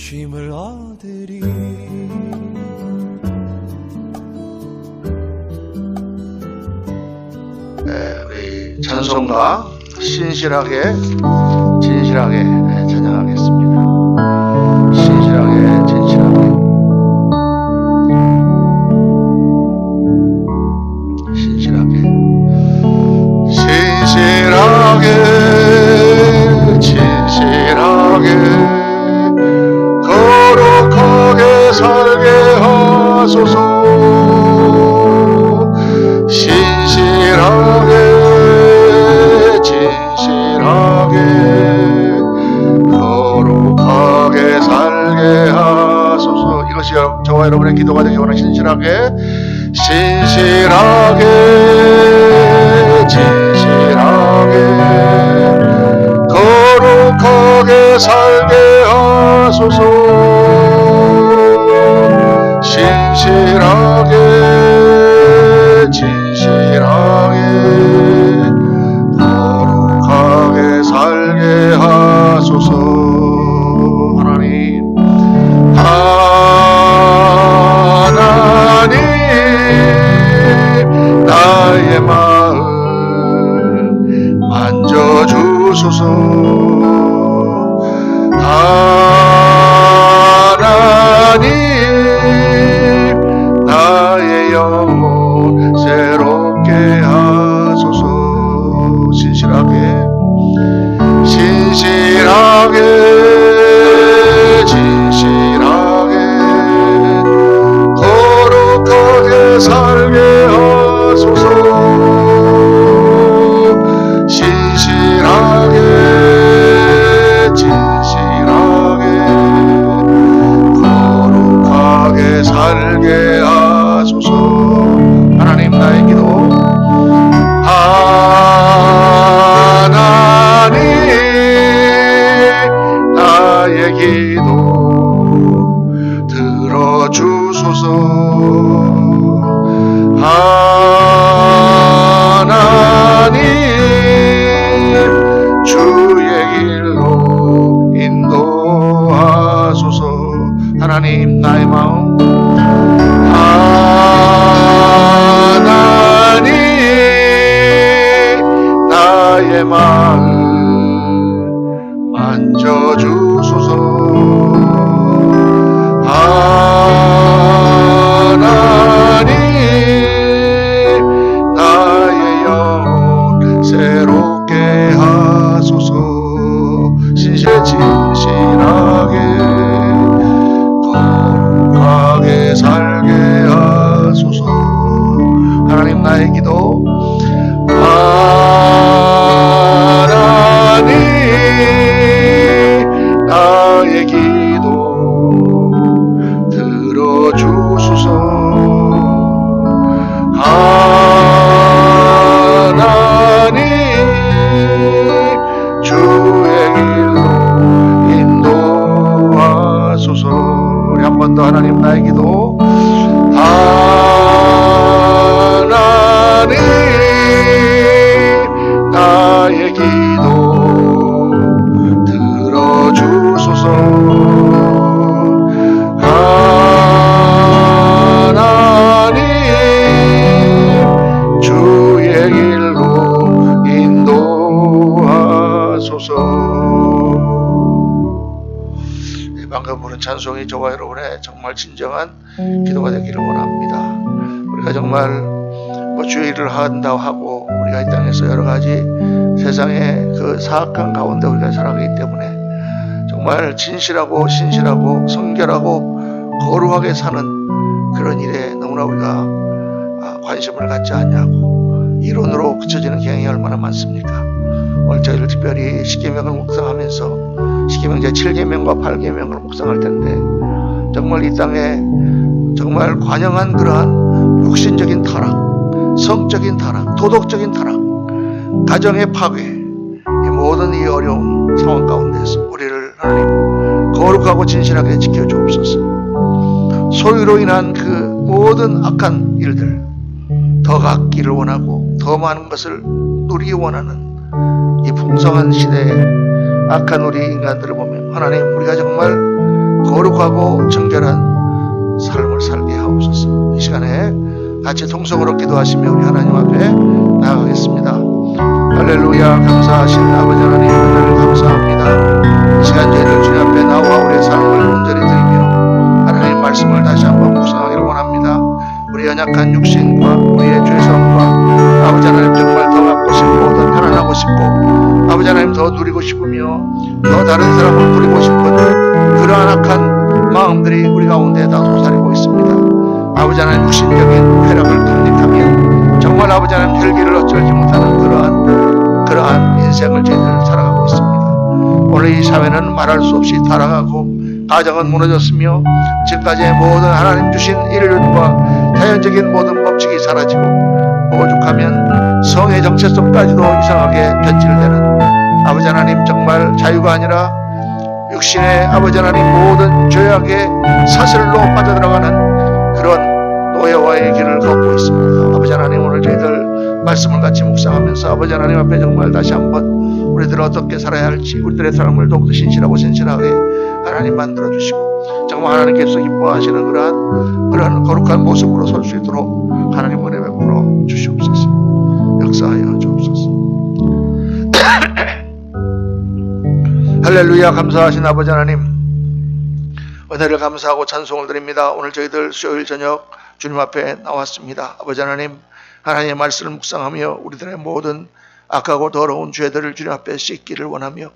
쉼을 얻으리. 우리 찬송가 진실하게 찬양하겠습니다. 진실하게 거룩하게 살게 하소서. 진실하게 거룩하게 살게 하소서. 이것이 저와 여러분의 기도가 되기 원하는 진실하게 거룩하게 살게 하소서. 진실하게 거룩하게 살게 하소서. 하나님 나의 마음 만져주소서. 하나님 나의 영혼 새롭게 하소서. 진실하게 거룩하게 살게 하소서. 진실하게 거룩하게 살게 하소서. 하나님 나의 기도 하나님 나의 기도 들어주소서. 하나님 주의 길로 인도하소서. 하나님 나의 마음 하나님 나의 마음 만져주소서. 하나님 나의 영혼 새롭게 하소서. 진실하게 거룩하게 살게 하소서. 하나님 나의 기도 하나님 나의 기도 들어주소서. 하나님 주의 길로 인도하소서. 우리 한 번 더 하나님 나의 기도 하나님 나의 기도 들어주소서. 하나님 주의 길로 인도하소서. 방금 부른 찬송이 저와 여러분의 정말 진정한 기도가 되기를 원합니다. 우리가 정말 주의 일을 한다고 하고 우리가 이 땅에서 여러 가지 세상의 그 사악한 가운데 우리가 살아가기 때문에 정말 진실하고 성결하고 거룩하게 사는 그런 일에 너무나 우리가 관심을 갖지 않냐고 이론으로 그쳐지는 경향이 얼마나 많습니까? 오늘 저희를 특별히 십계명을 묵상하면서 십계명 제7계명과 8계명을 묵상할 텐데 정말 이 땅에 정말 관영한 그러한 육신적인 타락, 성적인 타락, 도덕적인 타락, 가정의 파괴, 이 모든 이 어려운 상황 가운데서 우리를 하나님 거룩하고 진실하게 지켜주옵소서. 소유로 인한 그 모든 악한 일들 더 갖기를 원하고 더 많은 것을 누리기 원하는 이 풍성한 시대에 악한 우리 인간들을 보면 하나님 우리가 정말 거룩하고 정결한 삶을 살게 하옵소서. 이 시간에 같이 통성으로 기도하시며 우리 하나님 앞에 나아가겠습니다. 할렐루야. 감사하신 아버지 하나님, 은혜를 감사합니다. 이 시간 저희들 주님 앞에 나와 우리의 삶을 온전히 드리며 하나님 말씀을 다시 한번 묵상하기를 원합니다. 우리 연약한 육신과 우리의 죄성과 아버지 하나님 정말 더 갖고 싶고 더 편안하고 싶고 아버지 하나님 더 누리고 싶으며 더 다른 사람을 부리고 싶은 그러한 악한 마음들이 우리 가운데 다 솟아리고 있습니다. 아버지 하나님 육신적인 쾌락을 탐닉하며 정말 아버지 하나님 혈기를 어쩔지 못하는 그러한 인생을 저희들 살아가고 있습니다. 오늘 이 사회는 말할 수 없이 타락하고 가정은 무너졌으며 지금까지의 모든 하나님 주신 인륜과 자연적인 모든 법칙이 사라지고 오죽하면 성의 정체성까지도 이상하게 변질되는 아버지 하나님 정말 자유가 아니라 육신의 아버지 하나님 모든 죄악의 사슬로 빠져들어가는 그런 노예와의 길을 걷고 있습니다. 아버지 하나님 오늘 저희들 말씀을 같이 묵상하면서 아버지 하나님 앞에 정말 다시 한번 우리들 어떻게 살아야 할지 우리들의 삶을 더욱더 신실하고 신실하게 하나님 만들어주시고 정말 하나님께서 기뻐하시는 그러한 거룩한 모습으로 설 수 있도록 하나님 은혜 베풀어 주시옵소서. 역사하여 주옵소서. 할렐루야. 감사하신 아버지 하나님, 은혜를 감사하고 찬송을 드립니다. 오늘 저희들 수요일 저녁 주님 앞에 나왔습니다. 아버지 하나님, 하나님의 말씀을 묵상하며 우리들의 모든 악하고 더러운 죄들을 주님 앞에 씻기를 원하며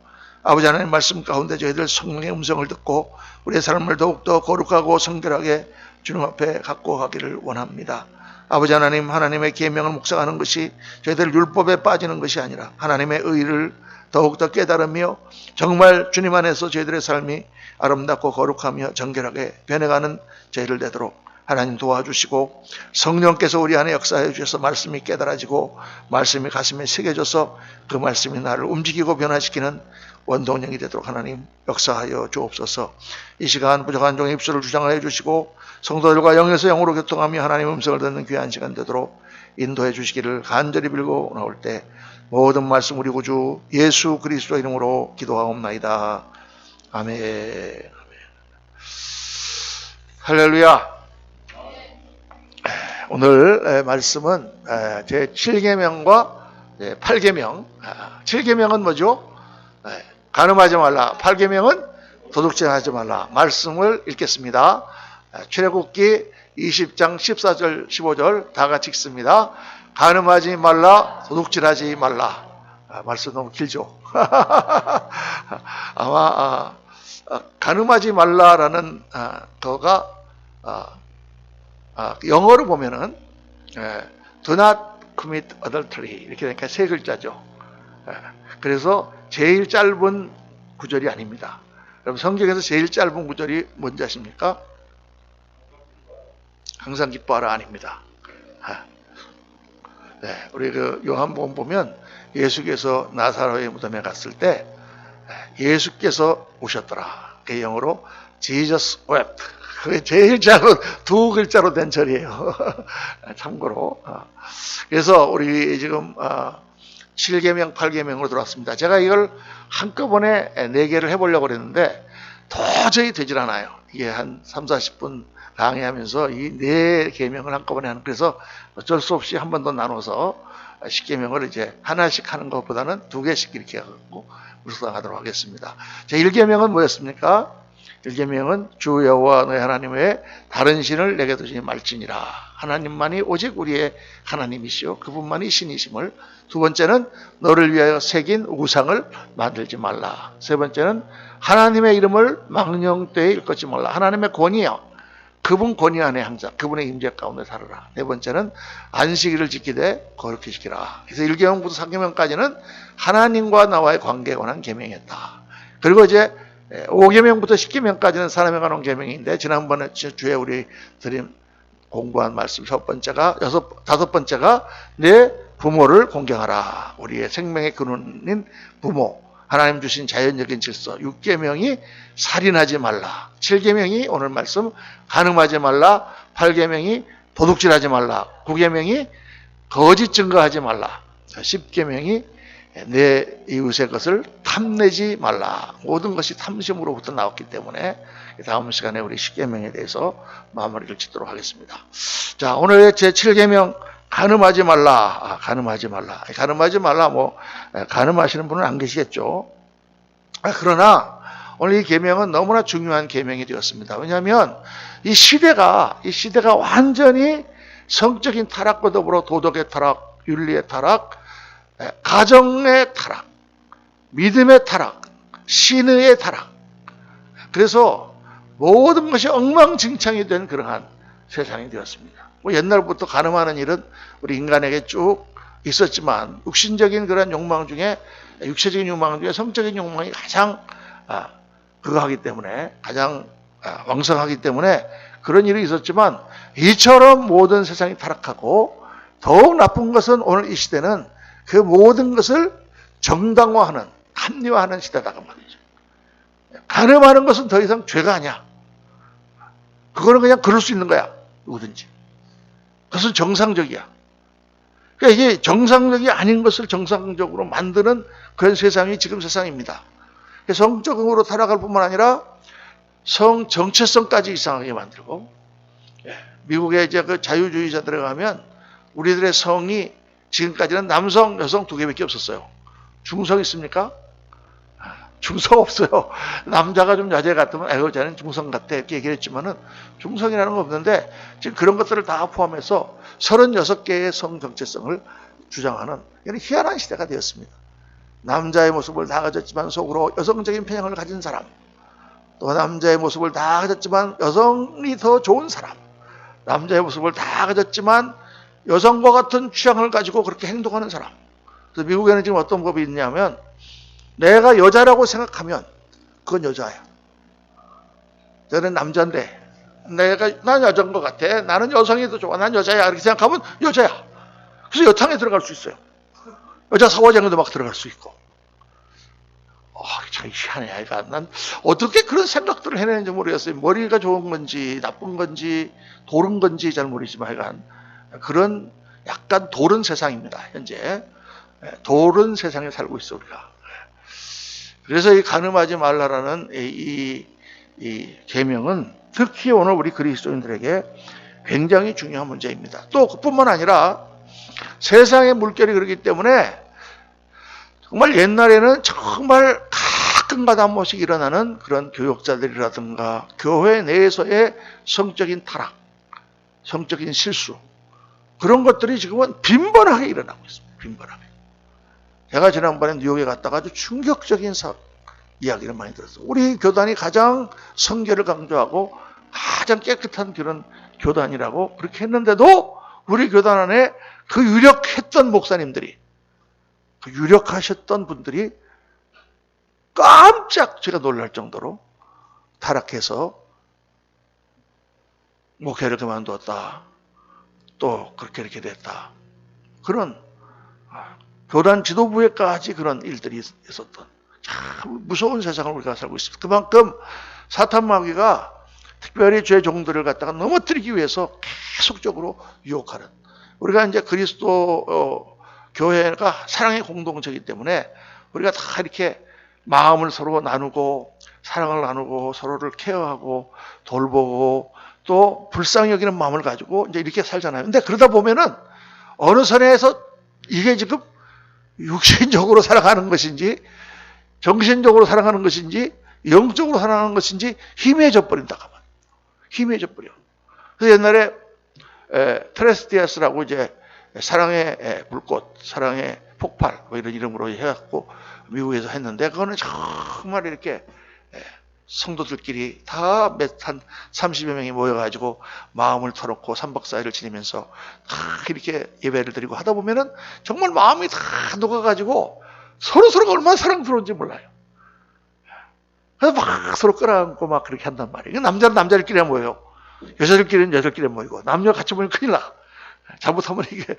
아버지 하나님 말씀 가운데 저희들 성령의 음성을 듣고 우리의 삶을 더욱더 거룩하고 성결하게 주님 앞에 갖고 가기를 원합니다. 아버지 하나님, 하나님의 계명을 묵상하는 것이 저희들 율법에 빠지는 것이 아니라 하나님의 의를 더욱더 깨달으며 정말 주님 안에서 저희들의 삶이 아름답고 거룩하며 정결하게 변해가는 저희를 되도록 하나님 도와주시고 성령께서 우리 안에 역사해 주셔서 말씀이 깨달아지고 말씀이 가슴에 새겨져서 그 말씀이 나를 움직이고 변화시키는 원동력이 되도록 하나님 역사하여 주옵소서. 이 시간 부족한 종의 입술을 주장하여 주시고 성도들과 영에서 영으로 교통하며 하나님의 음성을 듣는 귀한 시간 되도록 인도해 주시기를 간절히 빌고 나올 때 모든 말씀 우리 구주 예수 그리스도 이름으로 기도하옵나이다. 아멘. 할렐루야. 오늘 말씀은 제 7계명과 8계명. 7계명은 뭐죠? 간음하지 말라. 8계명은 도둑질하지 말라. 말씀을 읽겠습니다. 출애굽기 20장 14절 15절 다 같이 읽습니다. 간음하지 말라. 도둑질하지 말라. 말씀 너무 길죠? 아마 간음하지 말라라는 거가 영어로 보면은 do not commit adultery 이렇게 되니까 세 글자죠. 그래서 제일 짧은 구절이 아닙니다. 여러분 성경에서 제일 짧은 구절이 뭔지 아십니까? 항상 기뻐하라 아닙니다. 우리 그 요한복음 보면 예수께서 나사로의 무덤에 갔을 때 예수께서 오셨더라. 그 영어로 Jesus wept. 그게 제일 작은 두 글자로 된 절이에요. 참고로. 그래서 우리 지금 7계명, 8계명으로 들어왔습니다. 제가 이걸 한꺼번에 4개를 해보려고 그랬는데 도저히 되질 않아요. 이게 한 3, 40분 강의하면서 이 4계명을 한꺼번에 하는, 그래서 어쩔 수 없이 한 번 더 나눠서 10계명을 이제 하나씩 하는 것보다는 2개씩 이렇게 하고 묵상하도록 하겠습니다. 제 1계명은 뭐였습니까? 1계명은 주 여호와 너의 하나님 외에 다른 신을 내게 두지 말지니라. 하나님만이 오직 우리의 하나님이시오 그분만이 신이심을. 두 번째는 너를 위하여 새긴 우상을 만들지 말라. 세 번째는 하나님의 이름을 망령되이 일컫지 말라. 하나님의 권위요, 그분 권위 안에 항상 그분의 임재 가운데 살아라. 네 번째는 안식일을 지키되 거룩히 지키라. 그래서 1계명부터 3계명까지는 하나님과 나와의 관계에 관한 계명이었다. 그리고 이제 5계명부터 10계명까지는 사람에 관한 계명인데 지난번에 주에 우리 공부한 말씀 다섯 번째가 내 부모를 공경하라. 우리의 생명의 근원인 부모, 하나님 주신 자연적인 질서. 6계명이 살인하지 말라. 7계명이 오늘 말씀 간음하지 말라. 8계명이 도둑질하지 말라. 9계명이 거짓 증거하지 말라. 10계명이 내 이웃의 것을 탐내지 말라. 모든 것이 탐심으로부터 나왔기 때문에 다음 시간에 우리 십계명에 대해서 마무리를 짓도록 하겠습니다. 자, 오늘의 제 7계명 간음하지 말라. 간음하지 말라. 간음하지 말라. 간음하시는 분은 안 계시겠죠. 그러나 오늘 이 계명은 너무나 중요한 계명이 되었습니다. 왜냐하면 이 시대가 완전히 성적인 타락과 더불어 도덕의 타락, 윤리의 타락, 가정의 타락, 믿음의 타락, 신의의 타락. 그래서 모든 것이 엉망진창이 된 그러한 세상이 되었습니다. 옛날부터 간음하는 일은 우리 인간에게 쭉 있었지만 육신적인 그런 욕망 중에, 육체적인 욕망 중에 성적인 욕망이 가장 그거하기 때문에, 가장 왕성하기 때문에 그런 일이 있었지만, 이처럼 모든 세상이 타락하고 더욱 나쁜 것은 오늘 이 시대는 그 모든 것을 정당화하는, 합리화하는 시대다가 말이죠. 간음하는 것은 더 이상 죄가 아니야. 그거는 그냥 그럴 수 있는 거야. 누구든지. 그것은 정상적이야. 그러니까 이게 정상적이 아닌 것을 정상적으로 만드는 그런 세상이 지금 세상입니다. 성적으로 타락할 뿐만 아니라 성 정체성까지 이상하게 만들고, 미국의 이제 그 자유주의자들에 가면 우리들의 성이 지금까지는 남성, 여성 두 개밖에 없었어요. 중성 있습니까? 중성 없어요. 남자가 좀 여자 같으면 아이고 쟤는 중성 같아 이렇게 얘기를 했지만은 중성이라는 건 없는데, 지금 그런 것들을 다 포함해서 36개의 성 정체성을 주장하는 이런 희한한 시대가 되었습니다. 남자의 모습을 다 가졌지만 속으로 여성적인 편향을 가진 사람, 또 남자의 모습을 다 가졌지만 여성이 더 좋은 사람, 남자의 모습을 다 가졌지만 여성과 같은 취향을 가지고 그렇게 행동하는 사람. 그래서 미국에는 지금 어떤 법이 있냐면, 내가 여자라고 생각하면 그건 여자야. 저는 남자인데 난 여자인 것 같아, 나는 여성이 더 좋아, 난 여자야, 이렇게 생각하면 여자야. 그래서 여탕에 들어갈 수 있어요. 여자 사화장에도 막 들어갈 수 있고. 참 희한해. 난 어떻게 그런 생각들을 해내는지 모르겠어요. 머리가 좋은 건지 나쁜 건지 도른 건지 잘 모르지만 하여간 그런 약간 도른 세상입니다. 현재 도른 세상에 살고 있어 우리가. 그래서 이 간음하지 말라라는 이 계명은 특히 오늘 우리 그리스도인들에게 굉장히 중요한 문제입니다. 또 그뿐만 아니라 세상의 물결이 그렇기 때문에 정말 옛날에는 정말 가끔가다 한 번씩 일어나는 그런 교역자들이라든가 교회 내에서의 성적인 타락, 성적인 실수, 그런 것들이 지금은 빈번하게 일어나고 있습니다. 빈번하게. 제가 지난번에 뉴욕에 갔다가 아주 충격적인 이야기를 많이 들었어요. 우리 교단이 가장 성결을 강조하고 가장 깨끗한 그런 교단이라고 그렇게 했는데도 우리 교단 안에 그 유력했던 목사님들이, 그 유력하셨던 분들이 깜짝 제가 놀랄 정도로 타락해서 목회를 그만두었다, 또 그렇게 이렇게 됐다, 그런 교단 지도부에까지 그런 일들이 있었던 참 무서운 세상을 우리가 살고 있습니다. 그만큼 사탄 마귀가 특별히 죄 종들을 갖다가 넘어뜨리기 위해서 계속적으로 유혹하는, 우리가 이제 그리스도 교회가 사랑의 공동체이기 때문에 우리가 다 이렇게 마음을 서로 나누고 사랑을 나누고 서로를 케어하고 돌보고 또 불쌍히 여기는 마음을 가지고 이제 이렇게 살잖아요. 근데 그러다 보면은 어느 선에서 이게 지금 육신적으로 살아가는 것인지 정신적으로 살아가는 것인지 영적으로 살아가는 것인지 희미해져 버린다. 희미해져 버려. 그래서 옛날에 트레스티아스라고 이제 사랑의 불꽃, 사랑의 폭발 뭐 이런 이름으로 해갖고 미국에서 했는데, 그거는 정말 이렇게 성도들끼리 다 한 30여 명이 모여가지고 마음을 터놓고 3박 4일을 지내면서 다 이렇게 예배를 드리고 하다 보면은 정말 마음이 다 녹아가지고 서로가 얼마나 사랑스러운지 몰라요. 그래서 막 서로 끌어안고 막 그렇게 한단 말이에요. 남자는 남자들끼리 모여요. 여자들끼리는 여자들끼리 모이고, 남녀 같이 모이면 큰일 나. 잘못하면 이게.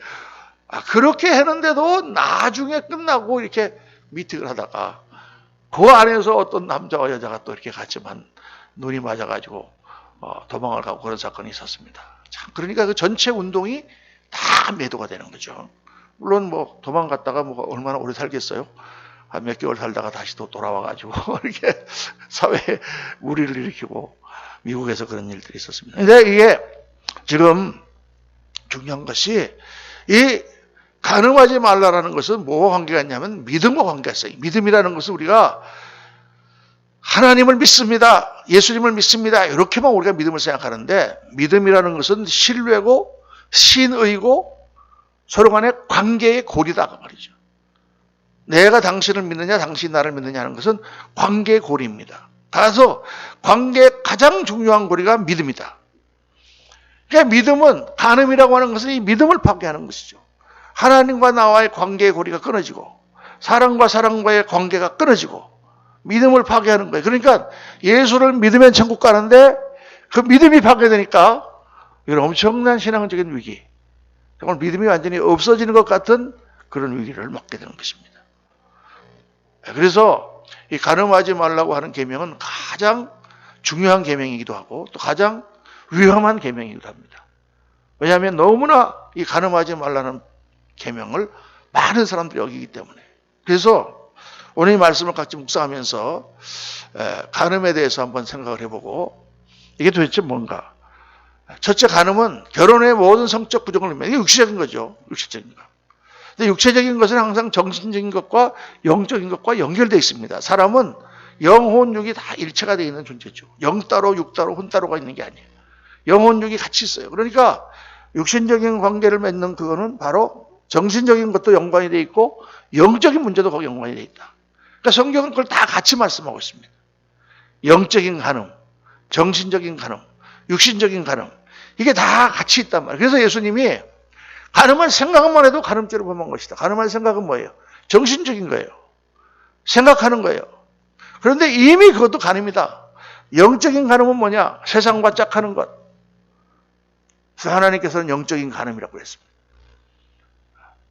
그렇게 했는데도 나중에 끝나고 이렇게 미팅을 하다가 그 안에서 어떤 남자와 여자가 또 이렇게 같이만 눈이 맞아가지고 도망을 가고 그런 사건이 있었습니다. 참, 그러니까 그 전체 운동이 다 매도가 되는 거죠. 물론 뭐 도망갔다가 뭐 얼마나 오래 살겠어요. 한 몇 개월 살다가 다시 또 돌아와가지고 이렇게 사회에 무리를 일으키고 미국에서 그런 일들이 있었습니다. 근데 이게 지금 중요한 것이 이 간음하지 말라라는 것은 뭐와 관계가 있냐면 믿음과 관계가 있어요. 믿음이라는 것은 우리가 하나님을 믿습니다. 예수님을 믿습니다. 이렇게만 우리가 믿음을 생각하는데 믿음이라는 것은 신뢰고 신의고 서로 간의 관계의 고리다 그 말이죠. 내가 당신을 믿느냐 당신이 나를 믿느냐 하는 것은 관계의 고리입니다. 따라서 관계의 가장 중요한 고리가 믿음이다. 그러니까 믿음은 간음이라고 하는 것은 이 믿음을 파괴하는 것이죠. 하나님과 나와의 관계의 고리가 끊어지고 사람과 사람과의 관계가 끊어지고 믿음을 파괴하는 거예요. 그러니까 예수를 믿으면 천국 가는데 그 믿음이 파괴되니까 이런 엄청난 신앙적인 위기, 정말 믿음이 완전히 없어지는 것 같은 그런 위기를 맞게 되는 것입니다. 그래서 이 간음하지 말라고 하는 계명은 가장 중요한 계명이기도 하고 또 가장 위험한 계명이기도 합니다. 왜냐하면 너무나 이 간음하지 말라는 계명을 많은 사람들이 여기기 때문에. 그래서 오늘 이 말씀을 같이 묵상하면서 간음에 대해서 한번 생각을 해보고 이게 도대체 뭔가. 첫째, 간음은 결혼의 모든 성적 부정을 의미해요. 이게 육체적인 거죠. 육체적인 거. 근데 육체적인 것은 항상 정신적인 것과 영적인 것과 연결되어 있습니다. 사람은 영혼, 육이 다 일체가 되어 있는 존재죠. 영 따로, 육 따로, 혼 따로가 있는 게 아니에요. 영혼, 육이 같이 있어요. 그러니까 육신적인 관계를 맺는 그거는 바로 정신적인 것도 연관이 되어 있고 영적인 문제도 거기 연관이 되어 있다. 그러니까 성경은 그걸 다 같이 말씀하고 있습니다. 영적인 간음, 정신적인 간음, 육신적인 간음, 이게 다 같이 있단 말이에요. 그래서 예수님이 간음할 생각만 해도 간음죄로 범한 것이다. 간음할 생각은 뭐예요? 정신적인 거예요. 생각하는 거예요. 그런데 이미 그것도 간음이다. 영적인 간음은 뭐냐? 세상과 짝하는 것. 그래서 하나님께서는 영적인 간음이라고 했습니다.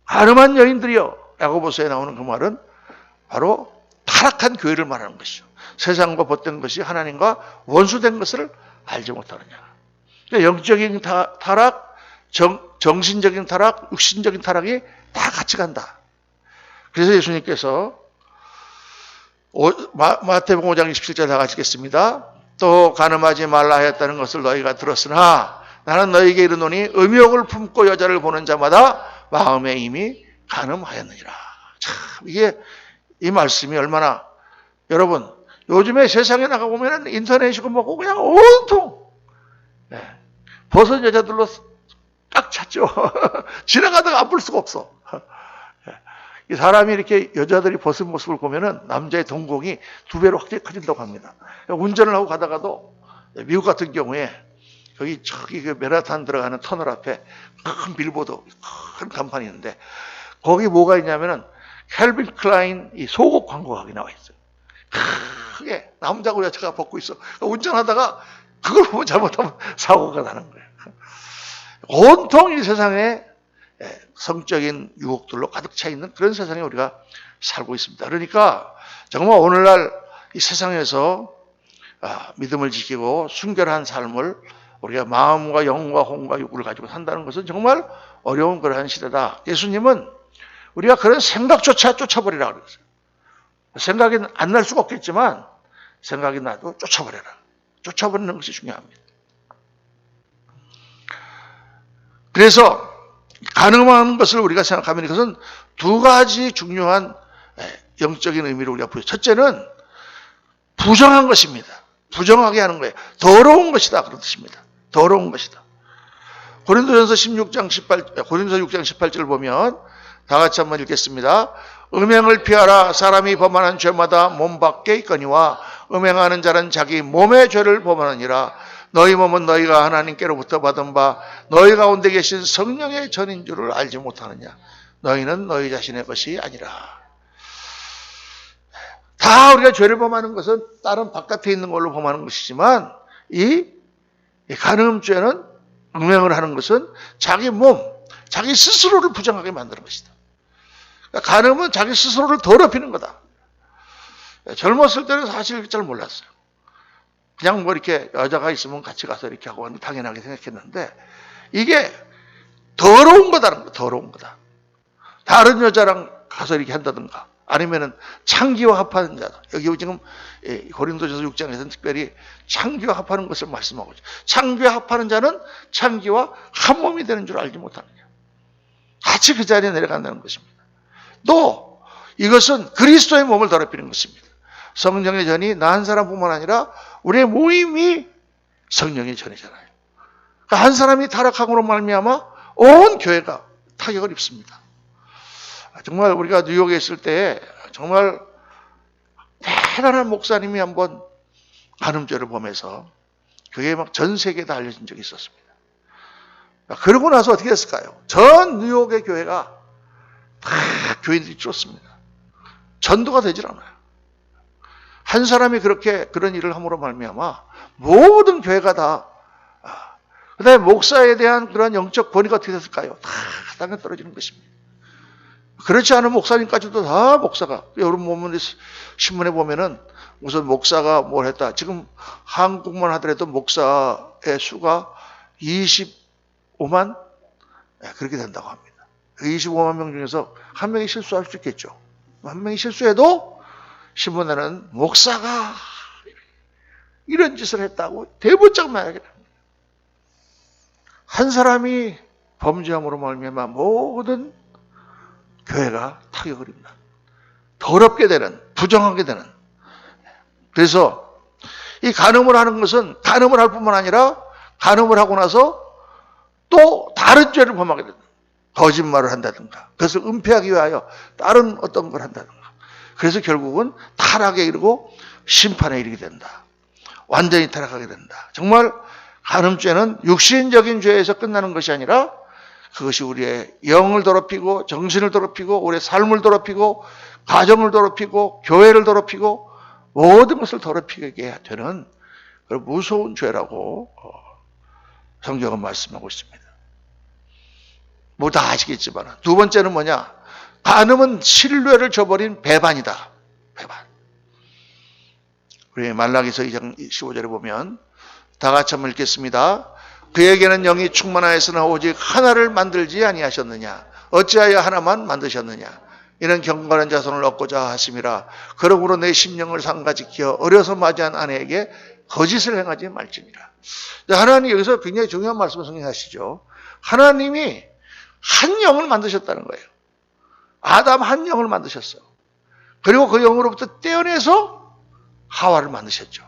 간음한 여인들이요. 야고보서에 나오는 그 말은 바로 타락한 교회를 말하는 것이죠. 세상과 벗된 것이 하나님과 원수된 것을 알지 못하느냐. 그러니까 영적인 타락, 정신적인 타락, 육신적인 타락이 다 같이 간다. 그래서 예수님께서 마태복음 5장 27절 다 같이 읽겠습니다. 또 간음하지 말라 하였다는 것을 너희가 들었으나 나는 너희에게 이르노니 음욕을 품고 여자를 보는 자마다 마음에 이미 간음하였느니라. 참 이게 이 말씀이 얼마나 여러분 요즘에 세상에 나가보면 인터넷이고 뭐고 그냥 온통 벗은 여자들로 딱 찼죠. 지나가다가 안 볼 수가 없어. 이 사람이 이렇게 여자들이 벗은 모습을 보면은 남자의 동공이 2배로 확 커진다고 합니다. 운전을 하고 가다가도 미국 같은 경우에 저기 그 메라탄 들어가는 터널 앞에 큰 빌보드, 큰 간판이 있는데 거기 뭐가 있냐면은 캘빈 클라인 이 속옷 광고가 거기 나와 있어요. 크게 남자고 여자가 벗고 있어. 운전하다가 그걸 보면 잘못하면 사고가 나는 거예요. 온통 이 세상에 성적인 유혹들로 가득 차 있는 그런 세상에 우리가 살고 있습니다. 그러니까 정말 오늘날 이 세상에서 믿음을 지키고 순결한 삶을 우리가 마음과 영과 혼과 육을 가지고 산다는 것은 정말 어려운 그러한 시대다. 예수님은 우리가 그런 생각조차 쫓아버리라고 그랬어요. 생각이 안 날 수가 없겠지만 생각이 나도 쫓아버려라. 쫓아버리는 것이 중요합니다. 그래서 간음하는 것을 우리가 생각하면 이것은 두 가지 중요한 영적인 의미를 우리가 보여요. 첫째는 부정한 것입니다. 부정하게 하는 거예요. 더러운 것이다 그런 뜻입니다. 더러운 것이다. 고린도서 6장 18절 보면 다 같이 한번 읽겠습니다. 음행을 피하라. 사람이 범하는 죄마다 몸 밖에 있거니와 음행하는 자는 자기 몸의 죄를 범하느니라. 너희 몸은 너희가 하나님께로부터 받은 바 너희 가운데 계신 성령의 전인 줄을 알지 못하느냐. 너희는 너희 자신의 것이 아니라. 다 우리가 죄를 범하는 것은 다른 바깥에 있는 걸로 범하는 것이지만 이 간음죄는 음행을 하는 것은 자기 몸, 자기 스스로를 부정하게 만드는 것이다. 그러니까 간음은 자기 스스로를 더럽히는 거다. 젊었을 때는 사실 잘 몰랐어요. 그냥 뭐 이렇게 여자가 있으면 같이 가서 이렇게 하고 당연하게 생각했는데 이게 더러운 거다는 거, 더러운 거다. 다른 여자랑 가서 이렇게 한다든가, 아니면은 창기와 합하는 자다. 여기 지금 고린도전서 6장에서는 특별히 창기와 합하는 것을 말씀하고 있죠. 창기와 합하는 자는 창기와 한 몸이 되는 줄 알지 못하느냐. 같이 그 자리에 내려간다는 것입니다. 또 이것은 그리스도의 몸을 더럽히는 것입니다. 성령의 전이 나 한 사람뿐만 아니라 우리의 모임이 성령의 전이잖아요. 그러니까 한 사람이 타락함으로 말미암아 온 교회가 타격을 입습니다. 정말 우리가 뉴욕에 있을 때 정말 대단한 목사님이 한번 간음죄를 범해서 그게 막 전 세계에 다 알려진 적이 있었습니다. 그러고 나서 어떻게 됐을까요? 전 뉴욕의 교회가 다 교인들이 줄었습니다. 전도가 되질 않아요. 한 사람이 그렇게 그런 일을 함으로 말미암아 모든 교회가 다, 그다음에 목사에 대한 그런 영적 권위가 어떻게 됐을까요? 다 땅에 떨어지는 것입니다. 그렇지 않은 목사님까지도 다 목사가, 여러분 보면 신문에 보면은 우선 목사가 뭘 했다. 지금 한국만 하더라도 목사의 수가 25만 그렇게 된다고 합니다. 25만 명 중에서 한 명이 실수할 수 있겠죠. 한 명이 실수해도 신문에는 목사가 이런 짓을 했다고 대문짝 나게 됩니다. 한 사람이 범죄함으로 말미암아 모든 교회가 타격을 입는, 더럽게 되는, 부정하게 되는. 그래서 이 간음을 하는 것은 간음을 할 뿐만 아니라 간음을 하고 나서 또 다른 죄를 범하게 된다. 거짓말을 한다든가, 그것을 은폐하기 위하여 다른 어떤 걸 한다든가. 그래서 결국은 타락에 이르고 심판에 이르게 된다. 완전히 타락하게 된다. 정말 간음죄는 육신적인 죄에서 끝나는 것이 아니라 그것이 우리의 영을 더럽히고 정신을 더럽히고 우리의 삶을 더럽히고 가정을 더럽히고 교회를 더럽히고 모든 것을 더럽히게 되는 그런 무서운 죄라고 성경은 말씀하고 있습니다. 뭐 다 아시겠지만 두 번째는 뭐냐? 간음은 신뢰를 저버린 배반이다. 배반. 우리 말라기서 2장 15절에 보면 다 같이 한번 읽겠습니다. 그에게는 영이 충만하였으나 오직 하나를 만들지 아니하셨느냐? 어찌하여 하나만 만드셨느냐? 이는 경건한 자손을 얻고자 하심이라. 그러므로 내 심령을 상가지켜 어려서 맞이한 아내에게 거짓을 행하지 말지니라. 하나님 여기서 굉장히 중요한 말씀을 성경하시죠. 하나님이 한 영을 만드셨다는 거예요. 아담 한 영을 만드셨어요. 그리고 그 영으로부터 떼어내서 하와를 만드셨죠.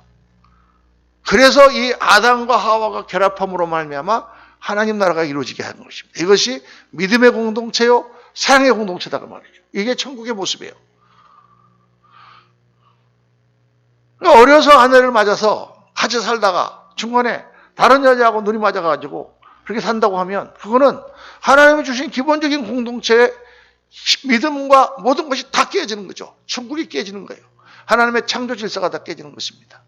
그래서 이 아담과 하와가 결합함으로 말미암아 하나님 나라가 이루어지게 하는 것입니다. 이것이 믿음의 공동체요, 사랑의 공동체다고 말이죠. 이게 천국의 모습이에요. 어려서 아내를 맞아서 같이 살다가 중간에 다른 여자하고 눈이 맞아가지고 그렇게 산다고 하면 그거는 하나님이 주신 기본적인 공동체의 믿음과 모든 것이 다 깨지는 거죠. 천국이 깨지는 거예요. 하나님의 창조 질서가 다 깨지는 것입니다.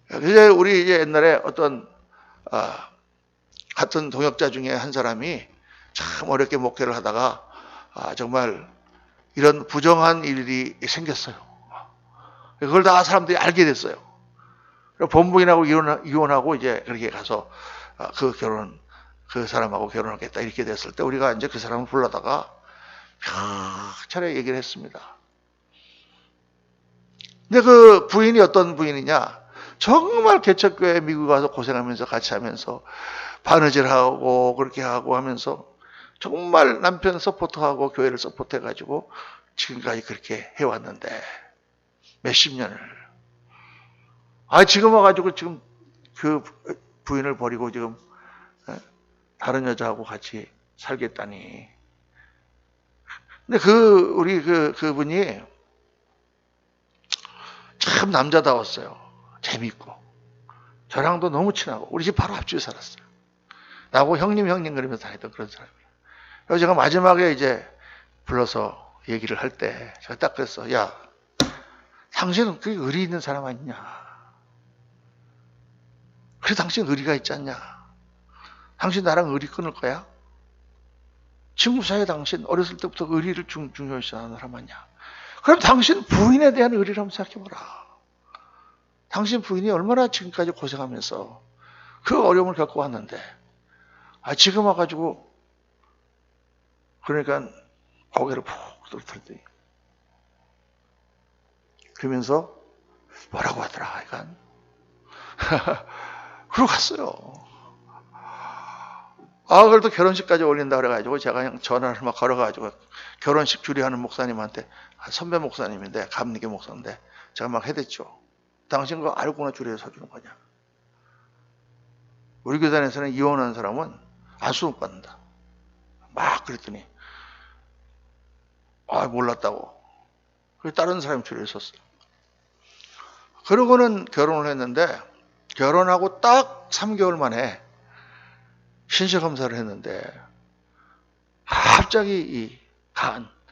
그래서 우리 이제 옛날에 어떤 같은 동역자 중에 한 사람이 참 어렵게 목회를 하다가 정말 이런 부정한 일이 생겼어요. 그걸 다 사람들이 알게 됐어요. 본부인하고 이혼하고 이제 그렇게 가서 그 사람하고 결혼하겠다 이렇게 됐을 때 우리가 이제 그 사람을 불러다가 차례 얘기를 했습니다. 근데 그 부인이 어떤 부인이냐? 정말 개척교회 미국 가서 고생하면서 같이 하면서 바느질하고 그렇게 하고 하면서 정말 남편 서포트하고 교회를 서포트해가지고 지금까지 그렇게 해왔는데 몇십 년을. 지금 와가지고 지금 그 부인을 버리고 지금 다른 여자하고 같이 살겠다니. 근데 우리 그분이 참 남자다웠어요. 재밌고. 저랑도 너무 친하고. 우리 집 바로 앞집에 살았어요. 나하고 형님 그러면서 다녔던 그런 사람이에요. 그래서 제가 마지막에 이제 불러서 얘기를 할 때 제가 딱 그랬어. 야, 당신은 그게 의리 있는 사람 아니냐. 그래, 당신 의리가 있지 않냐. 당신 나랑 의리 끊을 거야? 친구 사이에 당신 어렸을 때부터 의리를 중요시 하는 사람 아니야. 그럼 당신 부인에 대한 의리를 한번 생각해보라. 당신 부인이 얼마나 지금까지 고생하면서 그 어려움을 겪고 왔는데 지금 와가지고 그러니까 고개를 푹 들더니 그러면서 뭐라고 하더라 이간 그러고 갔어요. 그래도 결혼식까지 올린다 그래가지고 제가 그냥 전화를 막 걸어가지고 결혼식 주례하는 목사님한테 선배 목사님인데 감리교 목사인데 제가 막 해댔죠. 당신 그거 알고나 주례에 서주는 거냐. 우리 교단에서는 이혼한 사람은 안수 못 받는다. 막 그랬더니 몰랐다고. 그래서 다른 사람이 주례에 섰어요. 그러고는 결혼을 했는데 결혼하고 딱 3개월 만에 신체검사를 했는데 갑자기 이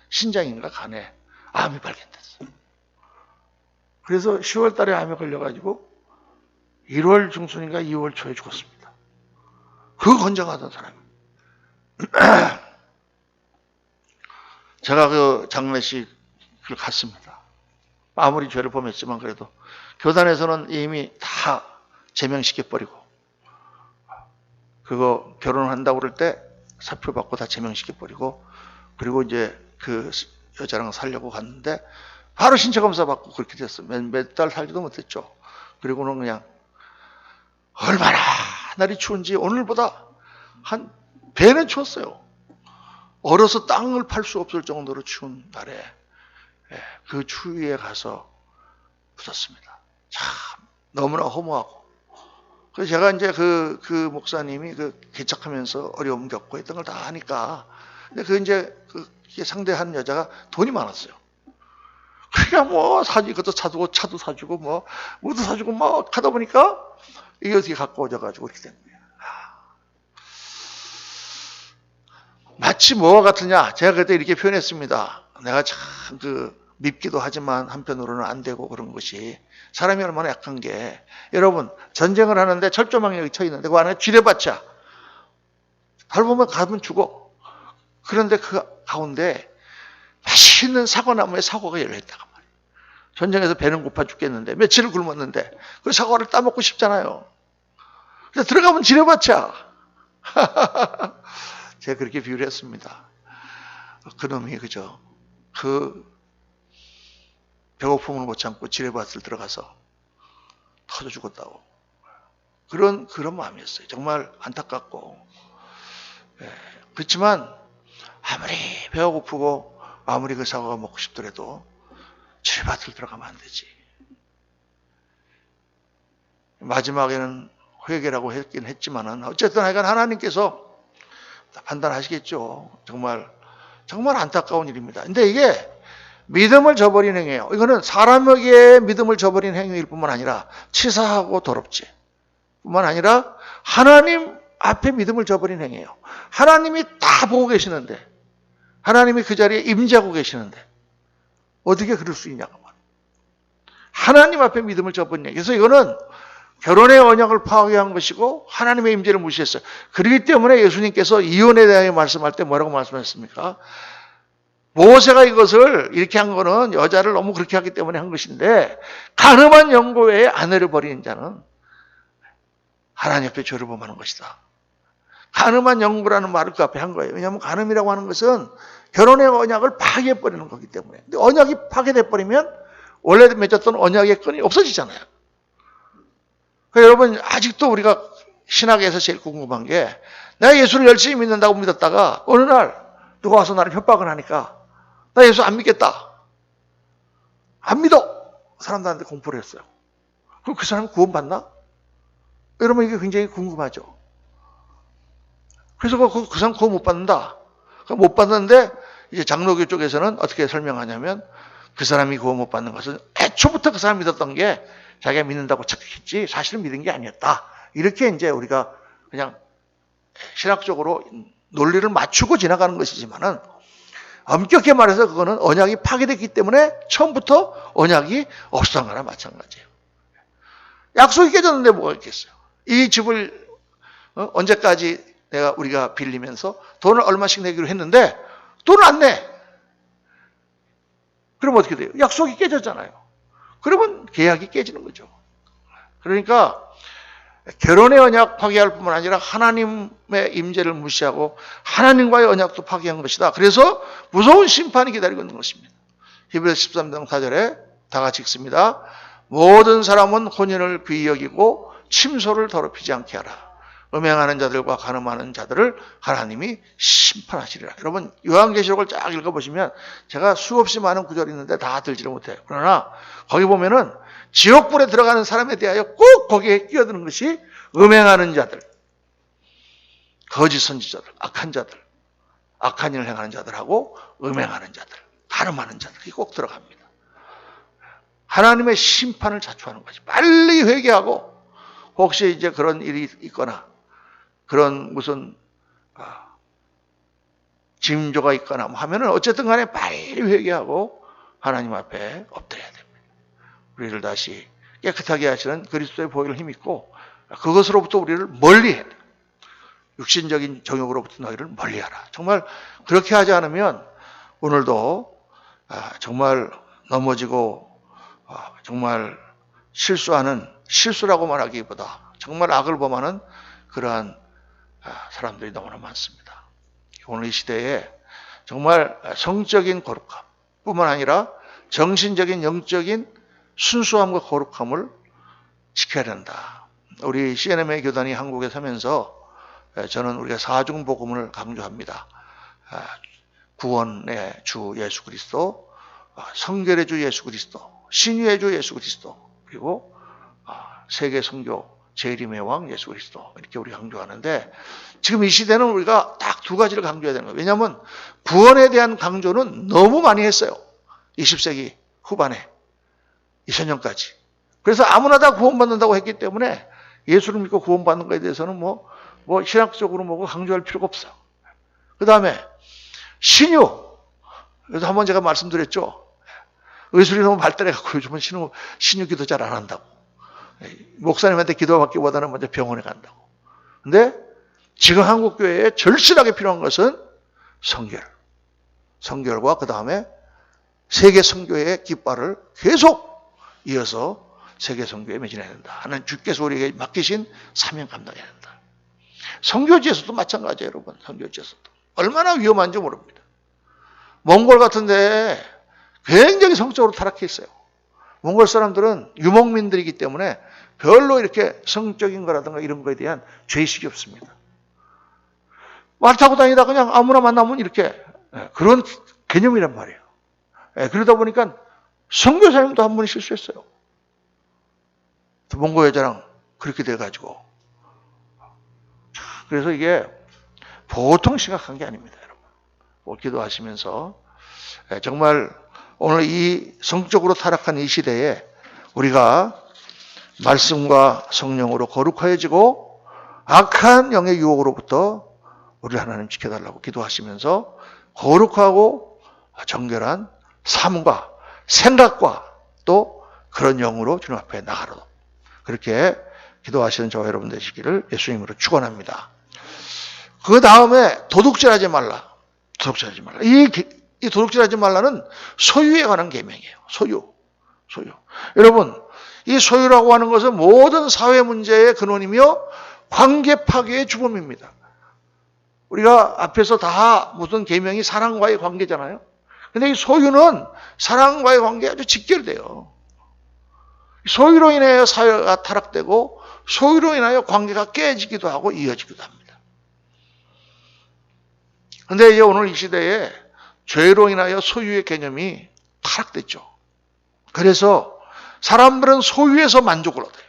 신장인가 간에 암이 발견됐어요. 그래서 10월 달에 암에 걸려가지고 1월 중순인가 2월 초에 죽었습니다. 그 건장하던 사람이. 제가 그 장례식을 갔습니다. 아무리 죄를 범했지만 그래도 교단에서는 이미 다 제명시켜버리고 그거 결혼한다고 그럴 때 사표 받고 다 제명시켜버리고 그리고 이제 그 여자랑 살려고 갔는데 바로 신체검사 받고 그렇게 됐어요. 몇 달 살지도 못했죠. 그리고는 그냥 얼마나 날이 추운지 오늘보다 한 배는 추웠어요. 얼어서 땅을 팔 수 없을 정도로 추운 날에 그 추위에 가서 붙었습니다. 참 너무나 허무하고. 그래서 제가 이제 그 목사님이 개척하면서 어려움 겪고 했던 걸 다 하니까 근데 그게 상대하는 여자가 돈이 많았어요. 그러니까 뭐 그것도 사주고 차도 사주고 뭐 뭐도 사주고 막 하다 보니까 이게 어떻게 가까워져가지고 이렇게 된 거예요. 마치 뭐와 같으냐? 제가 그때 이렇게 표현했습니다. 내가 참 밉기도 하지만 한편으로는 안 되고 그런 것이 사람이 얼마나 약한 게 여러분 전쟁을 하는데 철조망이 쳐 있는데 그 안에 지뢰밭이야. 밟으면 가면 죽어. 그런데 그 가운데 맛있는 사과나무에 사과가 열려있다고 말이에요. 전쟁에서 배는 고파 죽겠는데 며칠을 굶었는데 그 사과를 따먹고 싶잖아요. 그래서 들어가면 지뢰밭이야. 제가 그렇게 비유를 했습니다. 그놈이 그죠. 배고픔을 못 참고 지뢰밭을 들어가서 터져 죽었다고. 그런 마음이었어요. 정말 안타깝고. 그렇지만 아무리 배가 고프고 아무리 그 사과가 먹고 싶더라도 지뢰밭을 들어가면 안 되지. 마지막에는 회개라고 했긴 했지만은 어쨌든 하여간 하나님께서 판단하시겠죠. 정말 안타까운 일입니다. 근데 이게 믿음을 저버린 행위예요. 이거는 사람에게 믿음을 저버린 행위일 뿐만 아니라 치사하고 더럽지. 뿐만 아니라 하나님 앞에 믿음을 저버린 행위예요. 하나님이 다 보고 계시는데 하나님이 그 자리에 임재하고 계시는데 어떻게 그럴 수 있냐고 말이에요. 하나님 앞에 믿음을 저버린 행위. 그래서 이거는 결혼의 언약을 파괴한 것이고 하나님의 임재를 무시했어요. 그렇기 때문에 예수님께서 이혼에 대하여 말씀할 때 뭐라고 말씀하셨습니까? 모세가 이것을 이렇게 한 거는 여자를 너무 그렇게 하기 때문에 한 것인데 간음한 영고 외에 아내를 버리는 자는 하나님 앞에 죄를 범하는 것이다. 간음한 영고라는 말을 그 앞에 한 거예요. 왜냐하면 간음이라고 하는 것은 결혼의 언약을 파괴해버리는 거기 때문에. 근데 언약이 파괴돼버리면 원래 맺었던 언약의 끈이 없어지잖아요. 그러니까 여러분 아직도 우리가 신학에서 제일 궁금한 게 내가 예수를 열심히 믿는다고 믿었다가 어느 날 누가 와서 나를 협박을 하니까 나 예수 안 믿겠다. 안 믿어. 사람들한테 공포를 했어요. 그럼 그 사람 구원받나? 여러분 이게 굉장히 궁금하죠. 그래서 그 사람 구원 못 받는다. 못 받는데 이제 장로교 쪽에서는 어떻게 설명하냐면 그 사람이 구원 못 받는 것은 애초부터 그 사람 믿었던 게 자기가 믿는다고 착각했지 사실은 믿은 게 아니었다. 이렇게 이제 우리가 그냥 신학적으로 논리를 맞추고 지나가는 것이지만은 엄격히 말해서 그거는 언약이 파괴됐기 때문에 처음부터 언약이 없었던 거나 마찬가지예요. 약속이 깨졌는데 뭐가 있겠어요? 이 집을 언제까지 우리가 빌리면서 돈을 얼마씩 내기로 했는데 돈을 안 내. 그럼 어떻게 돼요? 약속이 깨졌잖아요. 그러면 계약이 깨지는 거죠. 그러니까 결혼의 언약 파기할 뿐만 아니라 하나님의 임재를 무시하고 하나님과의 언약도 파기한 것이다. 그래서 무서운 심판이 기다리고 있는 것입니다. 히브리서 13장 4절에 다 같이 읽습니다. 모든 사람은 혼인을 귀히 여기고 침소를 더럽히지 않게 하라. 음행하는 자들과 간음하는 자들을 하나님이 심판하시리라. 여러분 요한계시록을 쫙 읽어보시면 제가 수없이 많은 구절이 있는데 다 들지를 못해요. 그러나 거기 보면은 지옥불에 들어가는 사람에 대하여 꼭 거기에 끼어드는 것이 음행하는 자들, 거짓 선지자들, 악한 자들, 악한 일을 행하는 자들하고 음행하는 자들, 간음하는 자들이 꼭 들어갑니다. 하나님의 심판을 자초하는 거지. 빨리 회개하고 혹시 이제 그런 일이 있거나 그런 무슨 징조가 있거나 하면은 어쨌든 간에 빨리 회개하고 하나님 앞에 엎드려야 됩니다. 우리를 다시 깨끗하게 하시는 그리스도의 보혈을 힘입고 그것으로부터 우리를 멀리해야 돼요. 육신적인 정욕으로부터 너희를 멀리하라. 정말 그렇게 하지 않으면 오늘도 정말 넘어지고 정말 실수라고 말하기보다 정말 악을 범하는 그러한 사람들이 너무나 많습니다. 오늘 이 시대에 정말 성적인 거룩함 뿐만 아니라 정신적인 영적인 순수함과 거룩함을 지켜야 된다. 우리 CNM의 교단이 한국에 서면서 저는 우리가 사중복음을 강조합니다. 구원의 주 예수 그리스도, 성결의 주 예수 그리스도, 신유의 주 예수 그리스도, 그리고 세계 선교 재림의 왕 예수 그리스도 이렇게 우리 강조하는데 지금 이 시대는 우리가 딱 두 가지를 강조해야 되는 거예요. 왜냐하면 구원에 대한 강조는 너무 많이 했어요. 20세기 후반에 2000년까지. 그래서 아무나 다 구원받는다고 했기 때문에 예수를 믿고 구원받는 것에 대해서는 뭐 신학적으로 뭐고 강조할 필요가 없어. 그 다음에 신유. 그래서 한번 제가 말씀드렸죠. 의술이 너무 발달해갖고 요즘은 신유 기도 잘 안 한다고. 목사님한테 기도받기보다는 먼저 병원에 간다고. 근데 지금 한국교회에 절실하게 필요한 것은 성결. 성결과 그 다음에 세계 선교의 깃발을 계속 이어서 세계 선교에 매진해야 된다 하는 주께서 우리에게 맡기신 사명 감당해야 된다. 선교지에서도 마찬가지예요, 여러분. 선교지에서도 얼마나 위험한지 모릅니다. 몽골 같은데 굉장히 성적으로 타락해 있어요. 몽골 사람들은 유목민들이기 때문에 별로 이렇게 성적인 거라든가 이런 거에 대한 죄의식이 없습니다. 말 타고 다니다 그냥 아무나 만나면 이렇게 그런 개념이란 말이에요. 그러다 보니까 선교사님도 한 분이 실수했어요. 몽고 여자랑 그렇게 돼가지고. 그래서 이게 보통 심각한 게 아닙니다, 여러분. 기도하시면서 정말 오늘 이 성적으로 타락한 이 시대에 우리가 말씀과 성령으로 거룩해지고 악한 영의 유혹으로부터 우리 하나님 지켜달라고 기도하시면서 거룩하고 정결한 삶과 생각과 또 그런 영으로 주님 앞에 나가도록 그렇게 기도하시는 저와 여러분 되시기를 예수님으로 축원합니다. 그 다음에 도둑질하지 말라. 도둑질하지 말라. 이 도둑질하지 말라는 소유에 관한 계명이에요. 소유. 여러분, 이 소유라고 하는 것은 모든 사회 문제의 근원이며 관계 파괴의 주범입니다. 우리가 앞에서 다 무슨 계명이 사랑과의 관계잖아요. 근데 이 소유는 사랑과의 관계에 아주 직결돼요. 소유로 인하여 사회가 타락되고 소유로 인하여 관계가 깨지기도 하고 이어지기도 합니다. 그런데 이제 오늘 이 시대에 죄로 인하여 소유의 개념이 타락됐죠. 그래서 사람들은 소유에서 만족을 얻어요.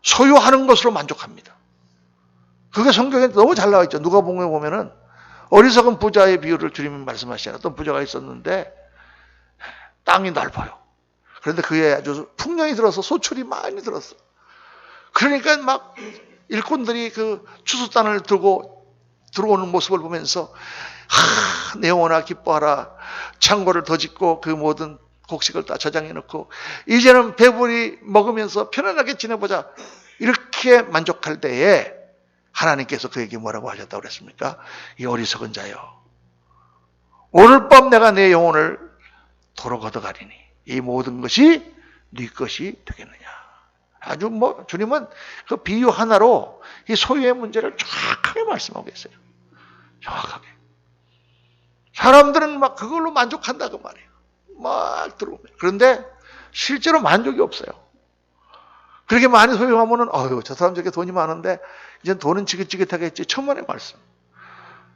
소유하는 것으로 만족합니다. 그게 성경에 너무 잘 나와 있죠. 누가복음에 보면은 어리석은 부자의 비유를 주님이 말씀하시잖아요. 어떤 부자가 있었는데 땅이 넓어요. 그런데 그에 아주 풍년이 들어서 소출이 많이 들었어. 그러니까 막 일꾼들이 그 추수단을 들고 들어오는 모습을 보면서 내 영혼아 기뻐하라. 창고를 더 짓고 그 모든 곡식을 다 저장해 놓고 이제는 배불리 먹으면서 편안하게 지내보자. 이렇게 만족할 때에 하나님께서 그에게 뭐라고 하셨다고 그랬습니까? 이 어리석은 자여, 오늘 밤 내가 내 영혼을 도로 걷어가리니 이 모든 것이 네 것이 되겠느냐. 아주 뭐 주님은 그 비유 하나로 이 소유의 문제를 정확하게 말씀하고 계세요. 정확하게. 사람들은 막 그걸로 만족한다고 말이에요. 막 들어오면. 그런데 실제로 만족이 없어요. 그렇게 많이 소유하면은 저 사람 저렇게 돈이 많은데 이제 돈은 지긋지긋하겠지. 천만의 말씀.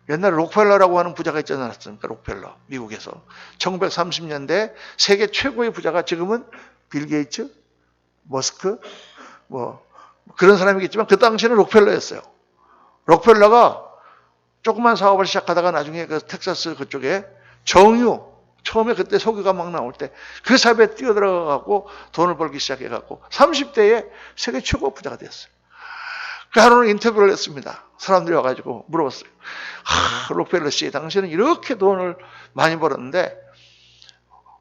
옛날에 록펠러라고 하는 부자가 있지 않았습니까? 록펠러. 미국에서. 1930년대 세계 최고의 부자가 지금은 빌 게이츠, 머스크, 뭐 그런 사람이겠지만 그 당시에는 록펠러였어요. 록펠러가 조그만 사업을 시작하다가 나중에 그 텍사스 그쪽에 정유, 처음에 그때 석유가 막 나올 때 그 사업에 뛰어들어가고 돈을 벌기 시작해갖고 30대에 세계 최고 부자가 됐어요. 그 하루는 인터뷰를 했습니다. 사람들이 와가지고 물어봤어요. 록펠러 씨, 당신은 이렇게 돈을 많이 벌었는데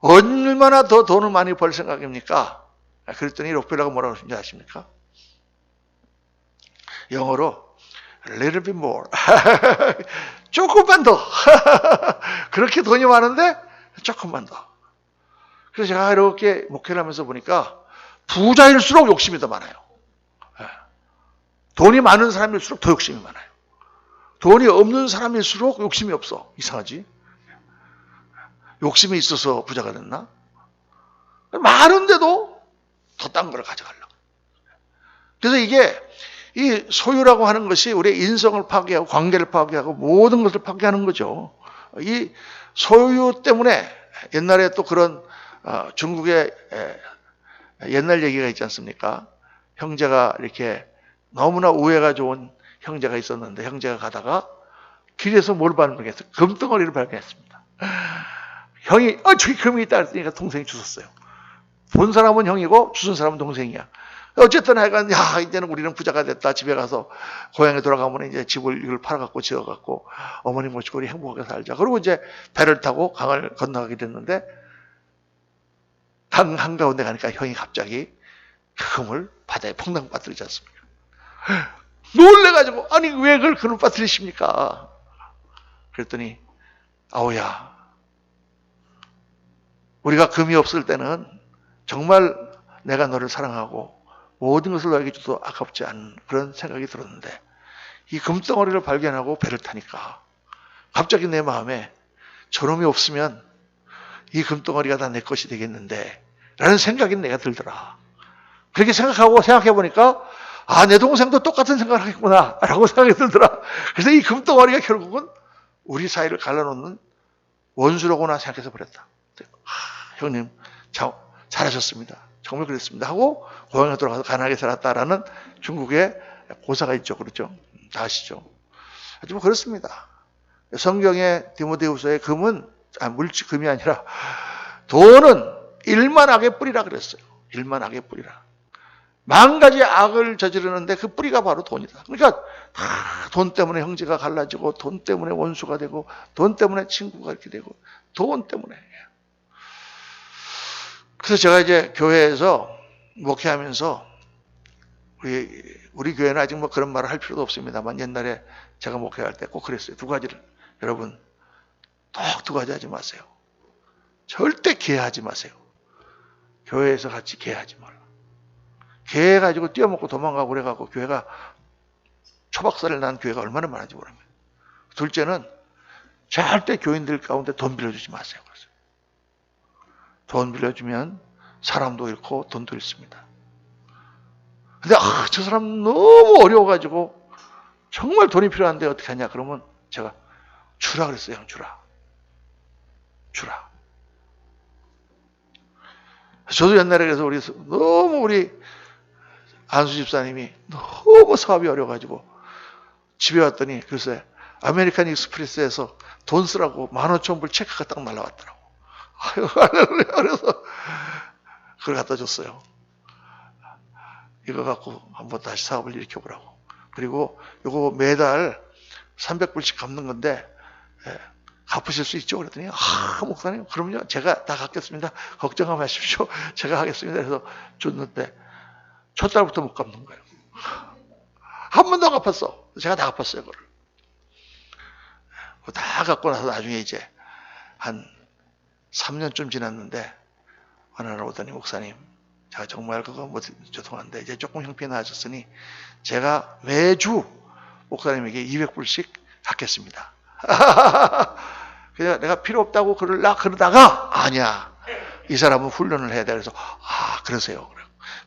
얼마나 더 돈을 많이 벌 생각입니까? 그랬더니 록펠러가 뭐라고 하는지 아십니까? 영어로 little bit more. 조금만 더. 그렇게 돈이 많은데 조금만 더. 그래서 제가 이렇게 목회를 하면서 보니까 부자일수록 욕심이 더 많아요. 돈이 많은 사람일수록 더 욕심이 많아요. 돈이 없는 사람일수록 욕심이 없어. 이상하지? 욕심이 있어서 부자가 됐나? 많은데도 더 딴 걸 가져가려고. 그래서 이게 이 소유라고 하는 것이 우리의 인성을 파괴하고 관계를 파괴하고 모든 것을 파괴하는 거죠. 이 소유 때문에 옛날에 또 그런 중국의 옛날 얘기가 있지 않습니까? 형제가 이렇게 너무나 우애가 좋은 형제가 있었는데 형제가 가다가 길에서 뭘 발견했어요? 금덩어리를 발견했습니다. 형이 저기 금이 있다 그랬더니 동생이 주웠어요. 본 사람은 형이고 주운 사람은 동생이야. 어쨌든 하여간 이제는 우리는 부자가 됐다. 집에 가서 고향에 돌아가면 이제 집을 이걸 팔아갖고 지어갖고 어머니 모시고 우리 행복하게 살자. 그리고 이제 배를 타고 강을 건너가게 됐는데 강 한가운데 가니까 형이 갑자기 그 금을 바다에 퐁당 빠뜨리지 않습니까? 놀래가지고 아니 왜 그걸 금을 빠뜨리십니까? 그랬더니 아우야, 우리가 금이 없을 때는 정말 내가 너를 사랑하고 모든 것을 너에게 줘도 아깝지 않은 그런 생각이 들었는데 이 금덩어리를 발견하고 배를 타니까 갑자기 내 마음에 저놈이 없으면 이 금덩어리가 다 내 것이 되겠는데 라는 생각이 내가 들더라. 그렇게 생각해 보니까 내 동생도 똑같은 생각을 하겠구나 라고 생각이 들더라. 그래서 이 금덩어리가 결국은 우리 사이를 갈라놓는 원수로구나 생각해서 버렸다. 형님 잘하셨습니다. 정말 그랬습니다. 하고 고향에 돌아가서 가난하게 살았다라는 중국의 고사가 있죠. 그렇죠? 다 아시죠? 하지만 그렇습니다. 성경의 디모데후서의 금은 금이 아니라 돈은 일만 악의 뿌리라 그랬어요. 일만 악의 뿌리라. 만 가지 악을 저지르는데 그 뿌리가 바로 돈이다. 그러니까 돈 때문에 형제가 갈라지고 돈 때문에 원수가 되고 돈 때문에 친구가 이렇게 되고 돈 때문에. 그래서 제가 이제 교회에서 목회하면서 우리 교회는 아직 뭐 그런 말을 할 필요도 없습니다만 옛날에 제가 목회할 때 꼭 그랬어요. 두 가지를. 여러분 꼭 두 가지 하지 마세요. 절대 기회하지 마세요. 교회에서 같이 기회하지 말라. 기회해가지고 뛰어먹고 도망가고 그래가지고 교회가 초박살을 난 교회가 얼마나 많은지 모릅니다. 둘째는 절대 교인들 가운데 돈 빌려주지 마세요. 그래서 돈 빌려주면 사람도 잃고 돈도 잃습니다. 근데 저 사람 너무 어려워가지고 정말 돈이 필요한데 어떻게 하냐 그러면 제가 주라 그랬어요. 형 주라. 저도 옛날에 그래서 너무 우리 안수 집사님이 너무 사업이 어려워가지고 집에 왔더니 글쎄 아메리칸 익스프레스에서 돈 쓰라고 15,000불 체크가 딱 날라왔더라고. 그래서 그걸 갖다 줬어요. 이거 갖고 한번 다시 사업을 일으켜보라고. 그리고 이거 매달 300불씩 갚는 건데 갚으실 수 있죠? 그랬더니 목사님 그럼요. 제가 다 갚겠습니다. 걱정하지 마십시오. 제가 하겠습니다. 그래서 줬는데 첫 달부터 못 갚는 거예요. 한 번도 안 갚았어. 제가 다 갚았어요. 그걸. 다 갚고 나서 나중에 이제 한 3년쯤 지났는데 어느 날 오더니 목사님 제가 정말 그거 뭐 죄송한데 이제 조금 형편이 나아졌으니 제가 매주 목사님에게 200불씩 받겠습니다. 그냥 내가 필요 없다고 그러다가 아니야. 이 사람은 훈련을 해야 돼. 그래서 그러세요.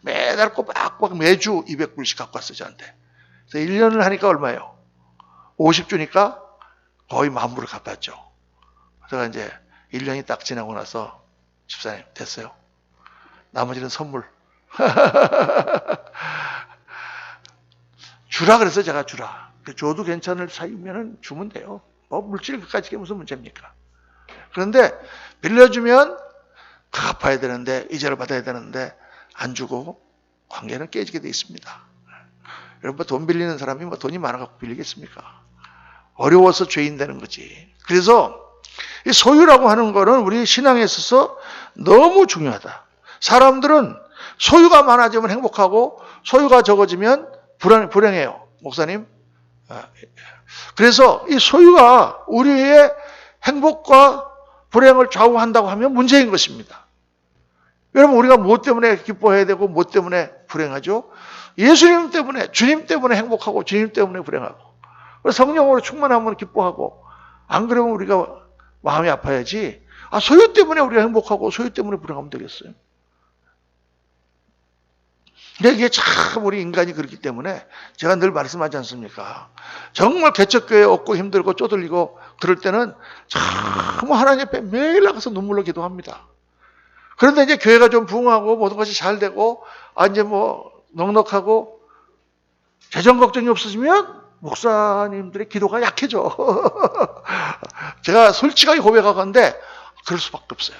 매달 꼬박꼬박 매주 200불씩 갖고 왔어 저한테. 그래서 1년을 하니까 얼마예요? 50주니까 거의 10,000불을 갚았죠. 제가 이제 1년이 딱 지나고 나서 집사님 됐어요. 나머지는 선물. 주라 그래서 제가 주라. 줘도 괜찮을 사이면 주면 돼요. 뭐 물질까지 무슨 문제입니까? 그런데 빌려주면 갚아야 되는데 이자를 받아야 되는데 안 주고 관계는 깨지게 돼 있습니다. 여러분 돈 빌리는 사람이 뭐 돈이 많아갖고 빌리겠습니까? 어려워서 죄인 되는 거지. 그래서 이 소유라고 하는 거는 우리 신앙에 있어서 너무 중요하다. 사람들은 소유가 많아지면 행복하고 소유가 적어지면 불행해요. 목사님. 그래서 이 소유가 우리의 행복과 불행을 좌우한다고 하면 문제인 것입니다. 여러분 우리가 무엇 때문에 기뻐해야 되고 무엇 때문에 불행하죠? 예수님 때문에, 주님 때문에 행복하고 주님 때문에 불행하고 성령으로 충만하면 기뻐하고 안 그러면 우리가 마음이 아파야지. 소유 때문에 우리가 행복하고 소유 때문에 불행하면 되겠어요? 근데 이게 참 우리 인간이 그렇기 때문에 제가 늘 말씀하지 않습니까? 정말 개척교회 없고 힘들고 쪼들리고 그럴 때는 참 하나님 앞에 매일 나가서 눈물로 기도합니다. 그런데 이제 교회가 좀 부흥하고 모든 것이 잘 되고 이제 뭐 넉넉하고 재정 걱정이 없어지면 목사님들의 기도가 약해져. 제가 솔직하게 고백하건데 그럴 수밖에 없어요.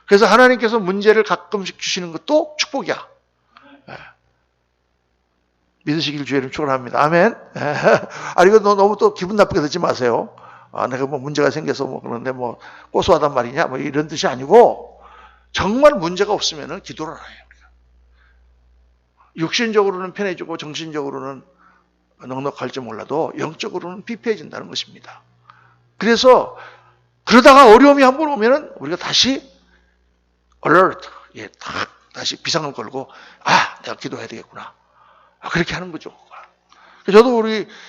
그래서 하나님께서 문제를 가끔씩 주시는 것도 축복이야. 믿으시길 주의 이름 축원합니다. 아멘. 이거 너무 또 기분 나쁘게 듣지 마세요. 내가 뭐 문제가 생겨서 뭐 그런데 뭐 고소하단 말이냐 뭐 이런 뜻이 아니고 정말 문제가 없으면은 기도를 안 해요. 육신적으로는 편해지고 정신적으로는 넉넉할지 몰라도 영적으로는 피폐해진다는 것입니다. 그래서 그러다가 어려움이 한번 오면은 우리가 다시 alert, 다시 비상을 걸고 내가 기도해야 되겠구나. 그렇게 하는 거죠. 저도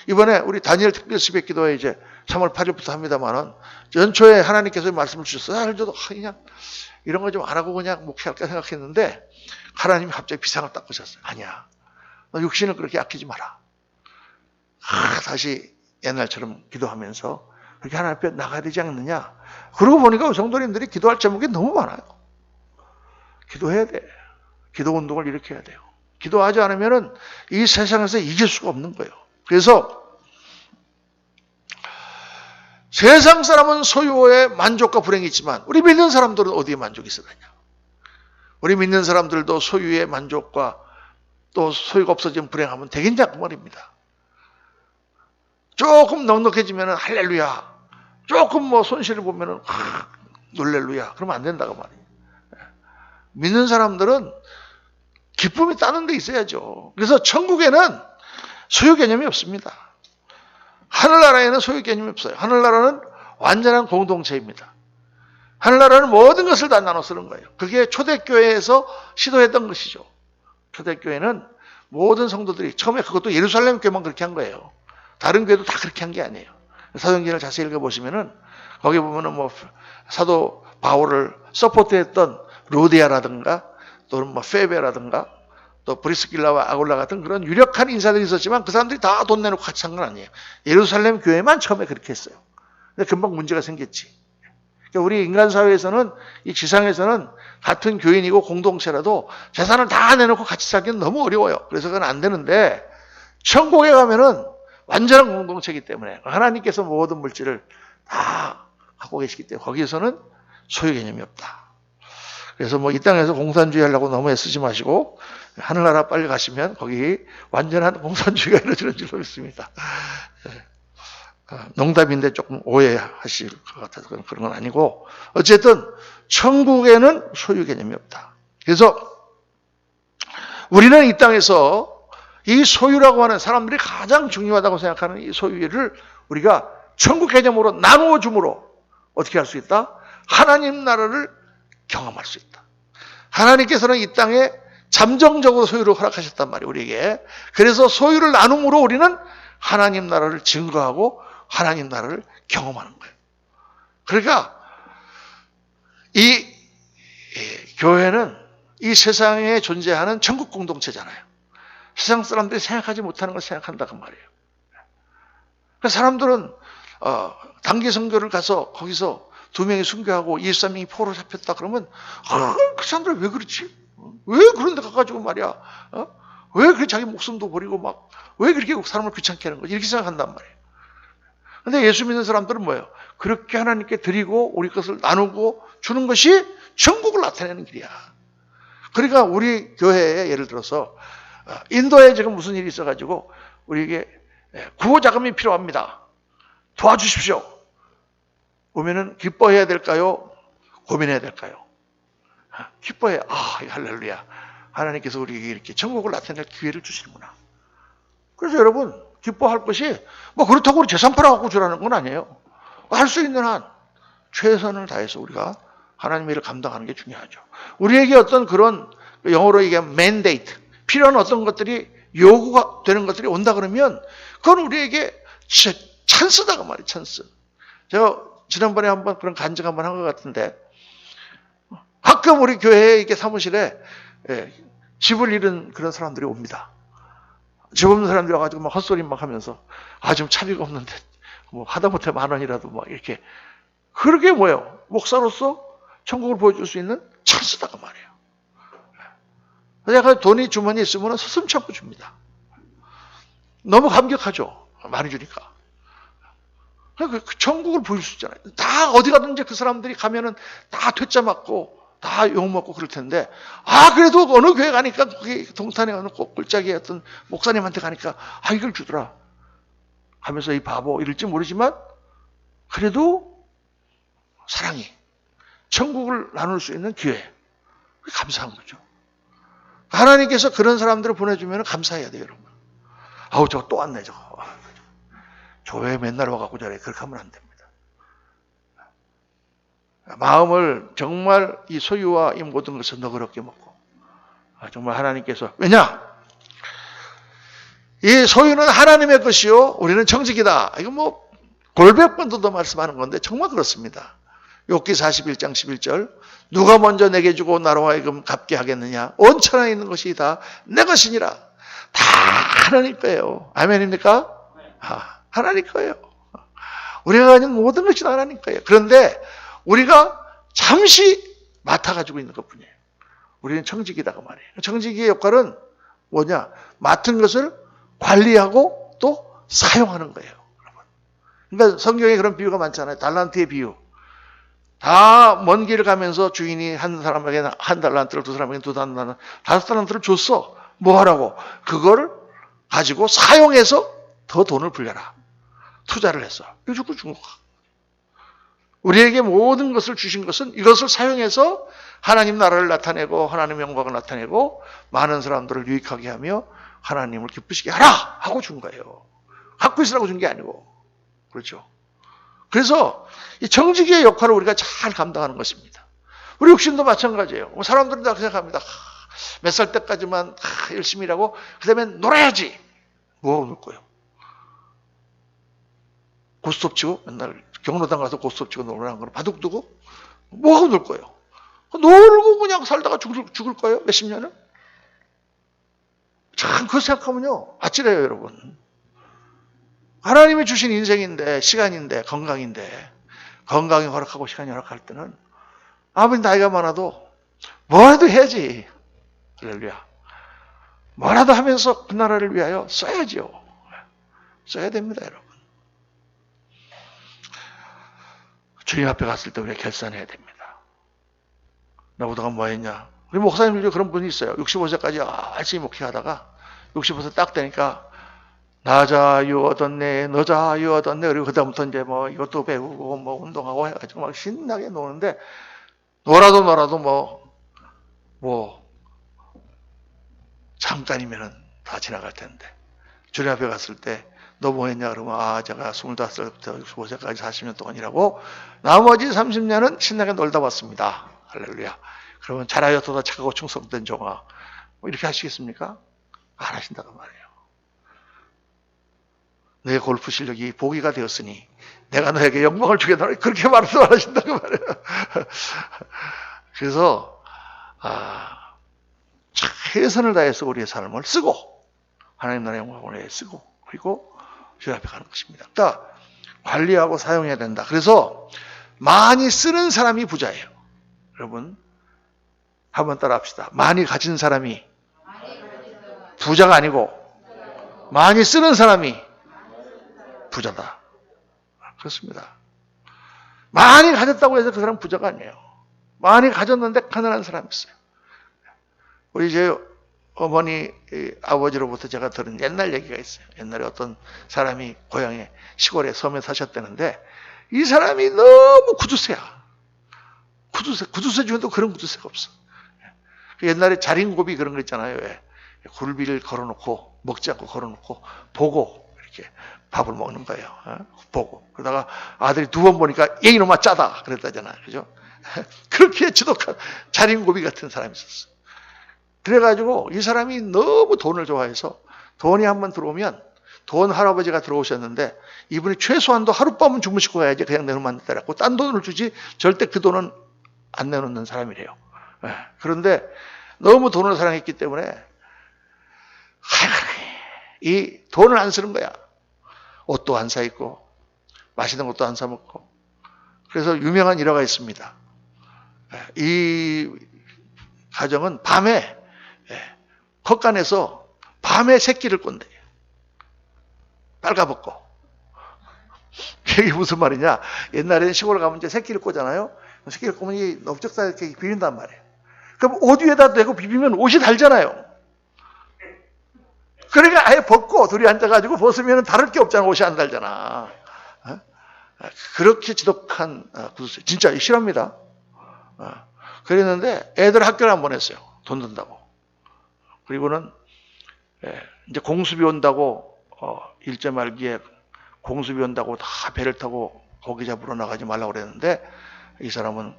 이번에 우리 다니엘 특별 수백 기도회 이제 3월 8일부터 합니다만은 연초에 하나님께서 말씀을 주셨어요. 저도 그냥 이런 거 좀 안 하고 그냥 목회할까 생각했는데 하나님이 갑자기 비상을 딱 거셨어요. 아니야. 너 육신을 그렇게 아끼지 마라. 다시 옛날처럼 기도하면서 그렇게 하나님 앞에 나가야 되지 않느냐. 그러고 보니까 성도님들이 기도할 제목이 너무 많아요. 기도해야 돼. 기도 운동을 이렇게 해야 돼요. 기도하지 않으면 이 세상에서 이길 수가 없는 거예요. 그래서 세상 사람은 소유에 만족과 불행이 있지만 우리 믿는 사람들은 어디에 만족이 있으느냐. 우리 믿는 사람들도 소유의 만족과 또 소유가 없어지면 불행하면 되겠냐고 말입니다. 조금 넉넉해지면 할렐루야. 조금 뭐 손실을 보면 놀렐루야. 그러면 안 된다고 말이에요. 믿는 사람들은 기쁨이 다른 데 있어야죠. 그래서 천국에는 소유 개념이 없습니다. 하늘나라에는 소유 개념이 없어요. 하늘나라는 완전한 공동체입니다. 하늘나라는 모든 것을 다 나눠 쓰는 거예요. 그게 초대교회에서 시도했던 것이죠. 초대교회는 모든 성도들이 처음에 그것도 예루살렘 교회만 그렇게 한 거예요. 다른 교회도 다 그렇게 한 게 아니에요. 사도행전을 자세히 읽어보시면은 거기 보면은 뭐 사도 바울을 서포트했던 루디아라든가 또는 뭐 페베라든가 또 브리스길라와 아굴라 같은 그런 유력한 인사들이 있었지만 그 사람들이 다 돈 내놓고 같이 한 건 아니에요. 예루살렘 교회만 처음에 그렇게 했어요. 근데 금방 문제가 생겼지. 그러니까 우리 인간 사회에서는 이 지상에서는 같은 교인이고 공동체라도 재산을 다 내놓고 같이 살기는 너무 어려워요. 그래서 그건 안 되는데 천국에 가면은 완전한 공동체이기 때문에 하나님께서 모든 물질을 다 갖고 계시기 때문에 거기에서는 소유 개념이 없다. 그래서 뭐 이 땅에서 공산주의 하려고 너무 애쓰지 마시고 하늘나라 빨리 가시면 거기 완전한 공산주의가 이루어지는 줄 믿습니다. 농담인데 조금 오해하실 것 같아서 그런 건 아니고 어쨌든 천국에는 소유 개념이 없다. 그래서 우리는 이 땅에서 이 소유라고 하는 사람들이 가장 중요하다고 생각하는 이 소유를 우리가 천국 개념으로 나누어 줌으로 어떻게 할 수 있다? 하나님 나라를 경험할 수 있다. 하나님께서는 이 땅에 잠정적으로 소유를 허락하셨단 말이에요, 우리에게. 그래서 소유를 나눔으로 우리는 하나님 나라를 증거하고 하나님 나라를 경험하는 거예요. 그러니까 이 교회는 이 세상에 존재하는 천국 공동체잖아요. 세상 사람들이 생각하지 못하는 걸 생각한다 그 말이에요. 그래서 사람들은 단기 선교를 가서 거기서 2명이 순교하고 23명이 포로 잡혔다 그러면 그 사람들 왜 그렇지? 왜 그런 데 가가지고 말이야? 왜 그렇게 자기 목숨도 버리고 막 왜 그렇게 사람을 귀찮게 하는 거지? 이렇게 생각한단 말이에요. 근데 예수 믿는 사람들은 뭐예요? 그렇게 하나님께 드리고 우리 것을 나누고 주는 것이 천국을 나타내는 길이야. 그러니까 우리 교회에 예를 들어서 인도에 지금 무슨 일이 있어가지고 우리에게 구호 자금이 필요합니다. 도와주십시오. 오면은 기뻐해야 될까요? 고민해야 될까요? 기뻐해. 할렐루야. 하나님께서 우리에게 이렇게 천국을 나타낼 기회를 주시는구나. 그래서 여러분 기뻐할 것이 뭐 그렇다고 우리 재산 팔아갖고 주라는 건 아니에요. 할 수 있는 한 최선을 다해서 우리가 하나님의 일을 감당하는 게 중요하죠. 우리에게 어떤 그런 영어로 얘기하면 mandate, 필요한 어떤 것들이 요구가 되는 것들이 온다 그러면 그건 우리에게 찬스다 그 말이에요. 찬스. 제가 지난번에 한번 그런 간증 한번 한 것 같은데 가끔 우리 교회에 이렇게 사무실에 집을 잃은 그런 사람들이 옵니다. 집 없는 사람들이 와가지고 막 헛소리 막 하면서 좀 차비가 없는데 뭐 하다못해 10,000원이라도 막 이렇게 그러게 뭐예요? 목사로서 천국을 보여줄 수 있는 찬스다 그 말이에요. 내가 돈이 주머니에 있으면 서슴지 않고 줍니다. 너무 감격하죠. 많이 주니까. 그 천국을 보일 수 있잖아요. 다 어디 가든지 그 사람들이 가면은 다 퇴짜 맞고 다 욕먹고 그럴 텐데 그래도 어느 교회 가니까 거기 동탄에 어느 꼴짝이 어떤 목사님한테 가니까 이걸 주더라 하면서 이 바보 이럴지 모르지만 그래도 사랑이 천국을 나눌 수 있는 기회 감사한 거죠. 하나님께서 그런 사람들을 보내주면 감사해야 돼요, 여러분. 저거 또 왔네, 저거. 교회 맨날 와갖고 저래. 그렇게 하면 안 됩니다. 마음을 정말 이 소유와 이 모든 것을 너그럽게 먹고, 정말 하나님께서, 왜냐? 이 소유는 하나님의 것이요, 우리는 정직이다. 이거 뭐, 골백 번도 더 말씀하는 건데, 정말 그렇습니다. 욥기 41장 11절, 누가 먼저 내게 주고 나로 하여금 갚게 하겠느냐? 온 천하에 있는 것이 다 내 것이니라. 다 하나님 거예요. 아멘입니까? 하나님 거예요. 우리가 가진 모든 것이 다 하나님 거예요. 그런데 우리가 잠시 맡아가지고 있는 것뿐이에요. 우리는 청직이다가 말이에요. 청직이의 역할은 뭐냐? 맡은 것을 관리하고 또 사용하는 거예요. 그러니까 성경에 그런 비유가 많잖아요. 달란트의 비유. 다 먼 길을 가면서 주인이 한 사람에게 1달란트를, 2사람에게 2달란트, 5달란트를 줬어. 뭐 하라고? 그거를 가지고 사용해서 더 돈을 불려라. 투자를 했어. 이거 주고 준 거야. 우리에게 모든 것을 주신 것은 이것을 사용해서 하나님 나라를 나타내고 하나님 영광을 나타내고 많은 사람들을 유익하게 하며 하나님을 기쁘시게 하라 하고 준 거예요. 갖고 있으라고 준 게 아니고. 그렇죠. 그래서 이 정직의 역할을 우리가 잘 감당하는 것입니다. 우리 육신도 마찬가지예요. 사람들은 다 생각합니다. 몇 살 때까지만 열심히 일하고 그 다음에 놀아야지. 뭐하고 놀 거예요? 고스톱 치고 맨날 경로당 가서 고스톱 치고 놀라는 거는 바둑 두고 뭐하고 놀 거예요? 놀고 그냥 살다가 죽을 거예요? 몇십 년을? 참 그거 생각하면요 아찔해요, 여러분. 하나님이 주신 인생인데, 시간인데, 건강인데, 건강이 허락하고 시간이 허락할 때는 아무리 나이가 많아도 뭐라도 해야지. 할렐루야. 뭐라도 하면서 그 나라를 위하여 써야지요. 써야 됩니다, 여러분. 주님 앞에 갔을 때 우리가 결산해야 됩니다. 나보다가 뭐 했냐? 우리 목사님 중에 그런 분이 있어요. 65세까지 열심히 목회하다가 65세 딱 되니까 나 자유 얻었네, 너 자유 얻었네. 그리고 그다음부터 이제 뭐 이것도 배우고 뭐 운동하고 해가지고 막 신나게 노는데 놀아도 뭐 잠깐이면은 다 지나갈 텐데 주님 앞에 갔을 때 너 뭐 했냐 그러면 제가 25살부터 65세까지 40년 동안 일하고 나머지 30년은 신나게 놀다 왔습니다. 할렐루야. 그러면 잘하였도다 착하고 충성된 종아. 이렇게 하시겠습니까? 안 하신다고 말이에요. 내 골프 실력이 보기가 되었으니 내가 너에게 영광을 주겠다. 그렇게 말도 안 하신다고 말이에요. 그래서 최선을 다해서 우리의 삶을 쓰고 하나님 나라의 영광을 위해 쓰고 그리고 주님 앞에 가는 것입니다. 그러니까 관리하고 사용해야 된다. 그래서 많이 쓰는 사람이 부자예요. 여러분 한번 따라 합시다. 많이 가진 사람이 부자가 아니고 많이 쓰는 사람이 부자다. 그렇습니다. 많이 가졌다고 해서 그 사람 부자가 아니에요. 많이 가졌는데 가난한 사람이 있어요. 우리 제 어머니 아버지로부터 제가 들은 옛날 얘기가 있어요. 옛날에 어떤 사람이 고향에 시골에 섬에 사셨다는데 이 사람이 너무 구두쇠야. 구두쇠 중에도 그런 구두쇠가 없어. 옛날에 자린고비 그런 거 있잖아요. 굴비를 걸어놓고 먹지 않고 걸어놓고 보고 이렇게 밥을 먹는 거예요. 보고 그러다가 아들이 두 번 보니까 얘 이놈아 짜다 그랬다잖아요. 그죠? 그렇게 지독한 자린고비 같은 사람이 있었어. 그래가지고 이 사람이 너무 돈을 좋아해서 돈이 한번 들어오면 돈 할아버지가 들어오셨는데 이분이 최소한도 하룻밤은 주무시고 가야지 그냥 내놓으면 안 되라고 딴 돈을 주지 절대 그 돈은 안 내놓는 사람이래요. 그런데 너무 돈을 사랑했기 때문에 이 돈을 안 쓰는 거야. 옷도 안 사 입고 맛있는 것도 안 사 먹고. 그래서 유명한 일화가 있습니다. 이 가정은 밤에 헛간에서 밤에 새끼를 꼰대요. 빨가벗고. 이게 무슨 말이냐? 옛날에는 시골 가면 이제 새끼를 꼬잖아요. 새끼를 꼬면 이 넓적다 이렇게 비빈단 말이에요. 그럼 옷 위에다 대고 비비면 옷이 달잖아요. 그러니까 아예 벗고 둘이 앉아가지고 벗으면 다를 게 없잖아. 옷이 안 달잖아. 그렇게 지독한 구두쇠. 진짜 싫어합니다. 그랬는데 애들 학교를 안 보냈어요. 돈 든다고. 그리고는 이제 공수비 온다고 일제 말기에 공수비 온다고 다 배를 타고 고기 잡으러 나가지 말라고 그랬는데 이 사람은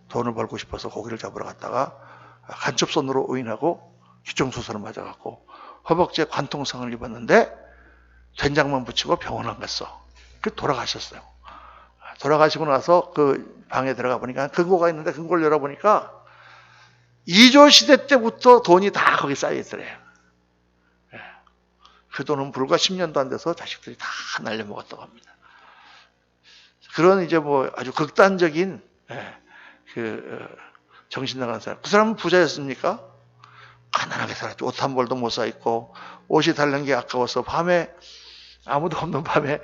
돈을 벌고 싶어서 고기를 잡으러 갔다가 간첩손으로 의인하고 기총수술을 맞아갖고 허벅지에 관통상을 입었는데 된장만 붙이고 병원 안 갔어. 그 돌아가셨어요. 돌아가시고 나서 그 방에 들어가 보니까 금고가 있는데 금고를 열어보니까 2조 시대 때부터 돈이 다 거기 쌓여 있더래요. 그 돈은 불과 10년도 안 돼서 자식들이 다 날려먹었다고 합니다. 그런 이제 뭐 아주 극단적인 정신 나간 사람. 그 사람은 부자였습니까? 가난하게 살았죠. 옷 한 벌도 못 사 입고 옷이 달는 게 아까워서 밤에 아무도 없는 밤에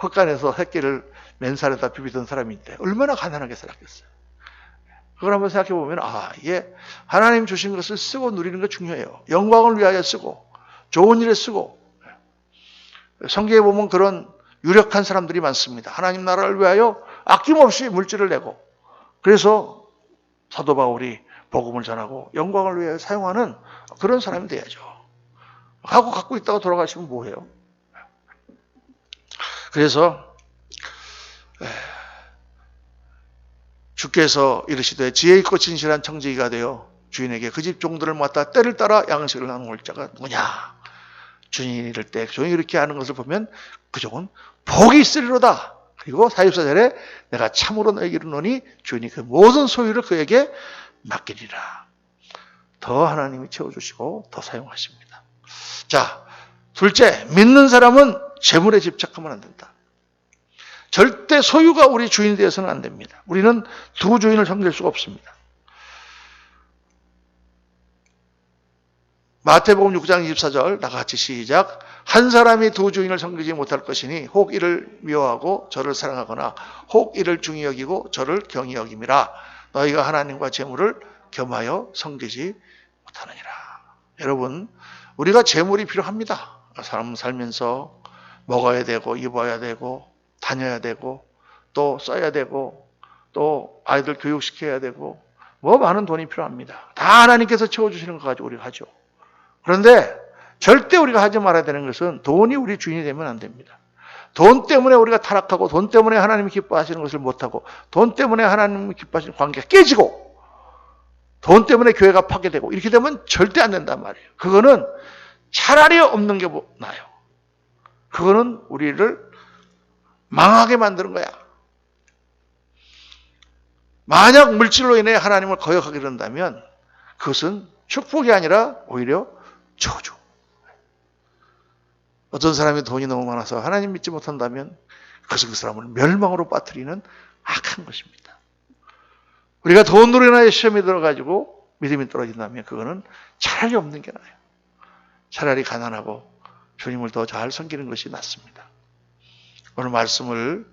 헛간에서 새끼를 맨살에다 비비던 사람이 있대. 얼마나 가난하게 살았겠어요. 그걸 한번 생각해 보면 이게 하나님 주신 것을 쓰고 누리는 게 중요해요. 영광을 위하여 쓰고 좋은 일에 쓰고. 성경에 보면 그런 유력한 사람들이 많습니다. 하나님 나라를 위하여 아낌없이 물질을 내고 그래서 사도 바울이 복음을 전하고 영광을 위하여 사용하는 그런 사람이 돼야죠. 갖고 있다가 돌아가시면 뭐해요? 그래서 주께서 이르시되 지혜 있고 진실한 청지기가 되어 주인에게 그 집 종들을 맡아 때를 따라 양식을 나누는 자가 누구냐? 주인이 이럴 때 종이 이렇게 하는 것을 보면 그 종은 복이 있으리로다. 그리고 44절에 내가 참으로 너에게 이르노니 주인이 그 모든 소유를 그에게 맡기리라. 더 하나님이 채워주시고 더 사용하십니다. 자, 둘째, 믿는 사람은 재물에 집착하면 안 된다. 절대 소유가 우리 주인이 되어서는 안 됩니다. 우리는 두 주인을 섬길 수가 없습니다. 마태복음 6장 24절 나같이 시작. 한 사람이 두 주인을 섬기지 못할 것이니 혹 이를 미워하고 저를 사랑하거나 혹 이를 중히 여기고 저를 경히 여김이라. 너희가 하나님과 재물을 겸하여 섬기지 못하느니라. 여러분, 우리가 재물이 필요합니다. 사람 살면서 먹어야 되고 입어야 되고 다녀야 되고 또 써야 되고 또 아이들 교육시켜야 되고 뭐 많은 돈이 필요합니다. 다 하나님께서 채워주시는 거 가지고 우리가 하죠. 그런데 절대 우리가 하지 말아야 되는 것은 돈이 우리 주인이 되면 안 됩니다. 돈 때문에 우리가 타락하고 돈 때문에 하나님이 기뻐하시는 것을 못하고 돈 때문에 하나님이 기뻐하시는 관계가 깨지고 돈 때문에 교회가 파괴되고 이렇게 되면 절대 안 된단 말이에요. 그거는 차라리 없는 게 나아요. 그거는 우리를 망하게 만드는 거야. 만약 물질로 인해 하나님을 거역하게 된다면 그것은 축복이 아니라 오히려 저주. 어떤 사람이 돈이 너무 많아서 하나님 믿지 못한다면 그것은 그 사람을 멸망으로 빠뜨리는 악한 것입니다. 우리가 돈으로 인하여 시험에 들어가지고 믿음이 떨어진다면 그거는 차라리 없는 게 나아요. 차라리 가난하고 주님을 더 잘 섬기는 것이 낫습니다. 오늘 말씀을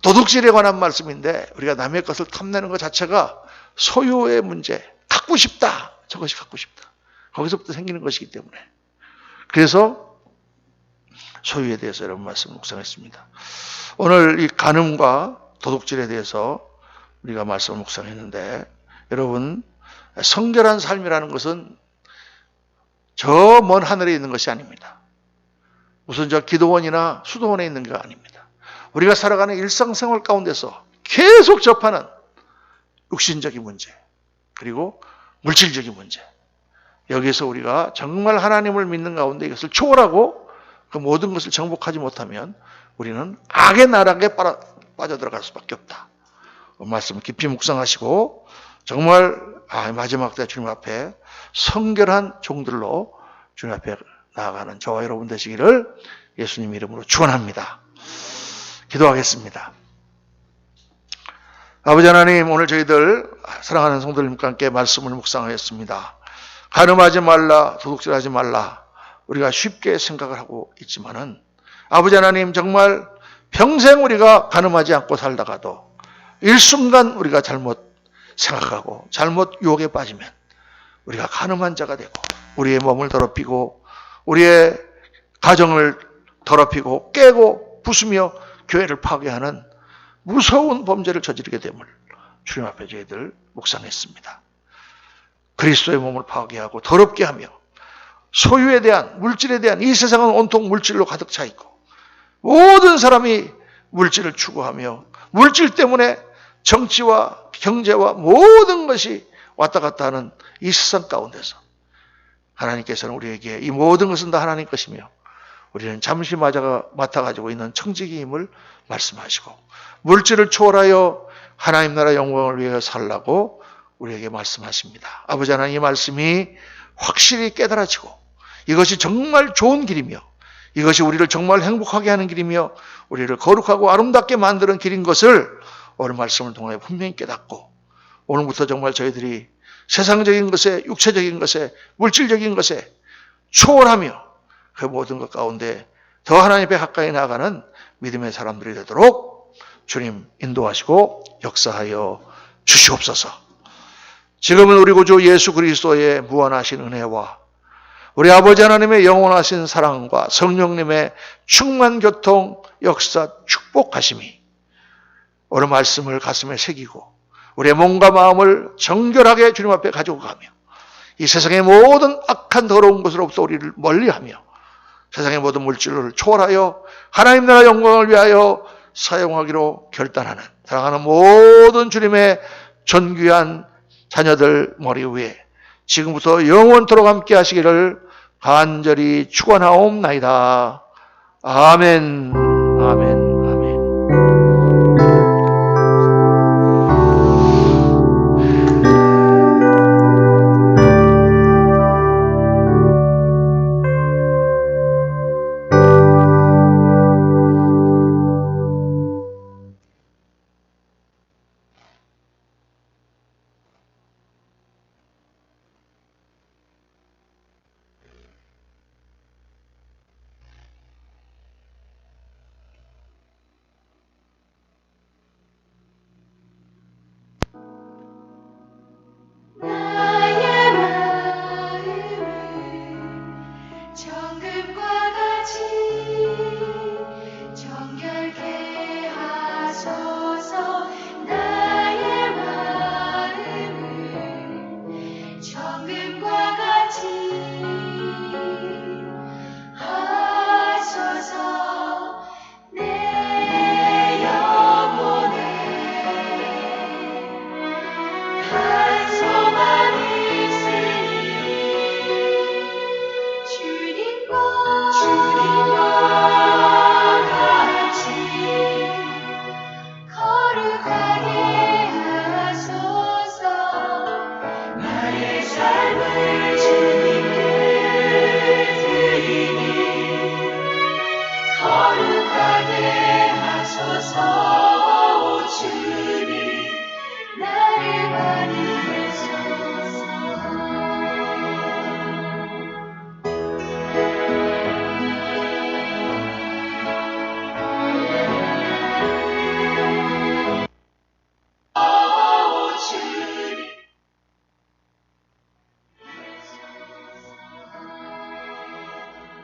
도둑질에 관한 말씀인데 우리가 남의 것을 탐내는 것 자체가 소유의 문제, 갖고 싶다. 저것이 갖고 싶다. 거기서부터 생기는 것이기 때문에. 그래서 소유에 대해서 여러분 말씀을 묵상했습니다. 오늘 이 간음과 도둑질에 대해서 우리가 말씀을 묵상했는데 여러분 성결한 삶이라는 것은 저 먼 하늘에 있는 것이 아닙니다. 무슨 저 기도원이나 수도원에 있는 게 아닙니다. 우리가 살아가는 일상생활 가운데서 계속 접하는 육신적인 문제 그리고 물질적인 문제 여기에서 우리가 정말 하나님을 믿는 가운데 이것을 초월하고 그 모든 것을 정복하지 못하면 우리는 악의 나락에 빠져들어갈 수밖에 없다. 말씀 깊이 묵상하시고 정말 마지막 때 주님 앞에 성결한 종들로 주님 앞에 나아가는 저와 여러분 되시기를 예수님 이름으로 축원합니다. 기도하겠습니다. 아버지 하나님, 오늘 저희들 사랑하는 성도님과 함께 말씀을 묵상하였습니다. 간음하지 말라, 도둑질하지 말라 우리가 쉽게 생각을 하고 있지만은 아버지 하나님 정말 평생 우리가 간음하지 않고 살다가도 일순간 우리가 잘못 생각하고 잘못 유혹에 빠지면 우리가 간음한 자가 되고 우리의 몸을 더럽히고 우리의 가정을 더럽히고 깨고 부수며 교회를 파괴하는 무서운 범죄를 저지르게 됨을 주님 앞에 저희들 묵상했습니다. 그리스도의 몸을 파괴하고 더럽게 하며 소유에 대한 물질에 대한 이 세상은 온통 물질로 가득 차 있고 모든 사람이 물질을 추구하며 물질 때문에 정치와 경제와 모든 것이 왔다 갔다 하는 이 세상 가운데서 하나님께서는 우리에게 이 모든 것은 다 하나님 것이며 우리는 잠시 맡아가지고 있는 청지기임을 말씀하시고 물질을 초월하여 하나님 나라 영광을 위해 살라고 우리에게 말씀하십니다. 아버지 하나님 이 말씀이 확실히 깨달아지고 이것이 정말 좋은 길이며 이것이 우리를 정말 행복하게 하는 길이며 우리를 거룩하고 아름답게 만드는 길인 것을 오늘 말씀을 통해 분명히 깨닫고 오늘부터 정말 저희들이 세상적인 것에 육체적인 것에 물질적인 것에 초월하며 그 모든 것 가운데 더 하나님 앞에 가까이 나아가는 믿음의 사람들이 되도록 주님 인도하시고 역사하여 주시옵소서. 지금은 우리 구주 예수 그리스도의 무한하신 은혜와 우리 아버지 하나님의 영원하신 사랑과 성령님의 충만 교통 역사 축복하심이 오늘 말씀을 가슴에 새기고 우리의 몸과 마음을 정결하게 주님 앞에 가지고 가며 이 세상의 모든 악한 더러운 것으로부터 우리를 멀리하며 세상의 모든 물질을 초월하여 하나님 나라 영광을 위하여 사용하기로 결단하는 사랑하는 모든 주님의 존귀한 자녀들 머리 위에 지금부터 영원토록 함께 하시기를 간절히 축원하옵나이다. 아멘. 아멘. 소망 주님과 같이 거룩하게 하소서. 나의 삶을 주님께 드리니 거룩하게 하소서.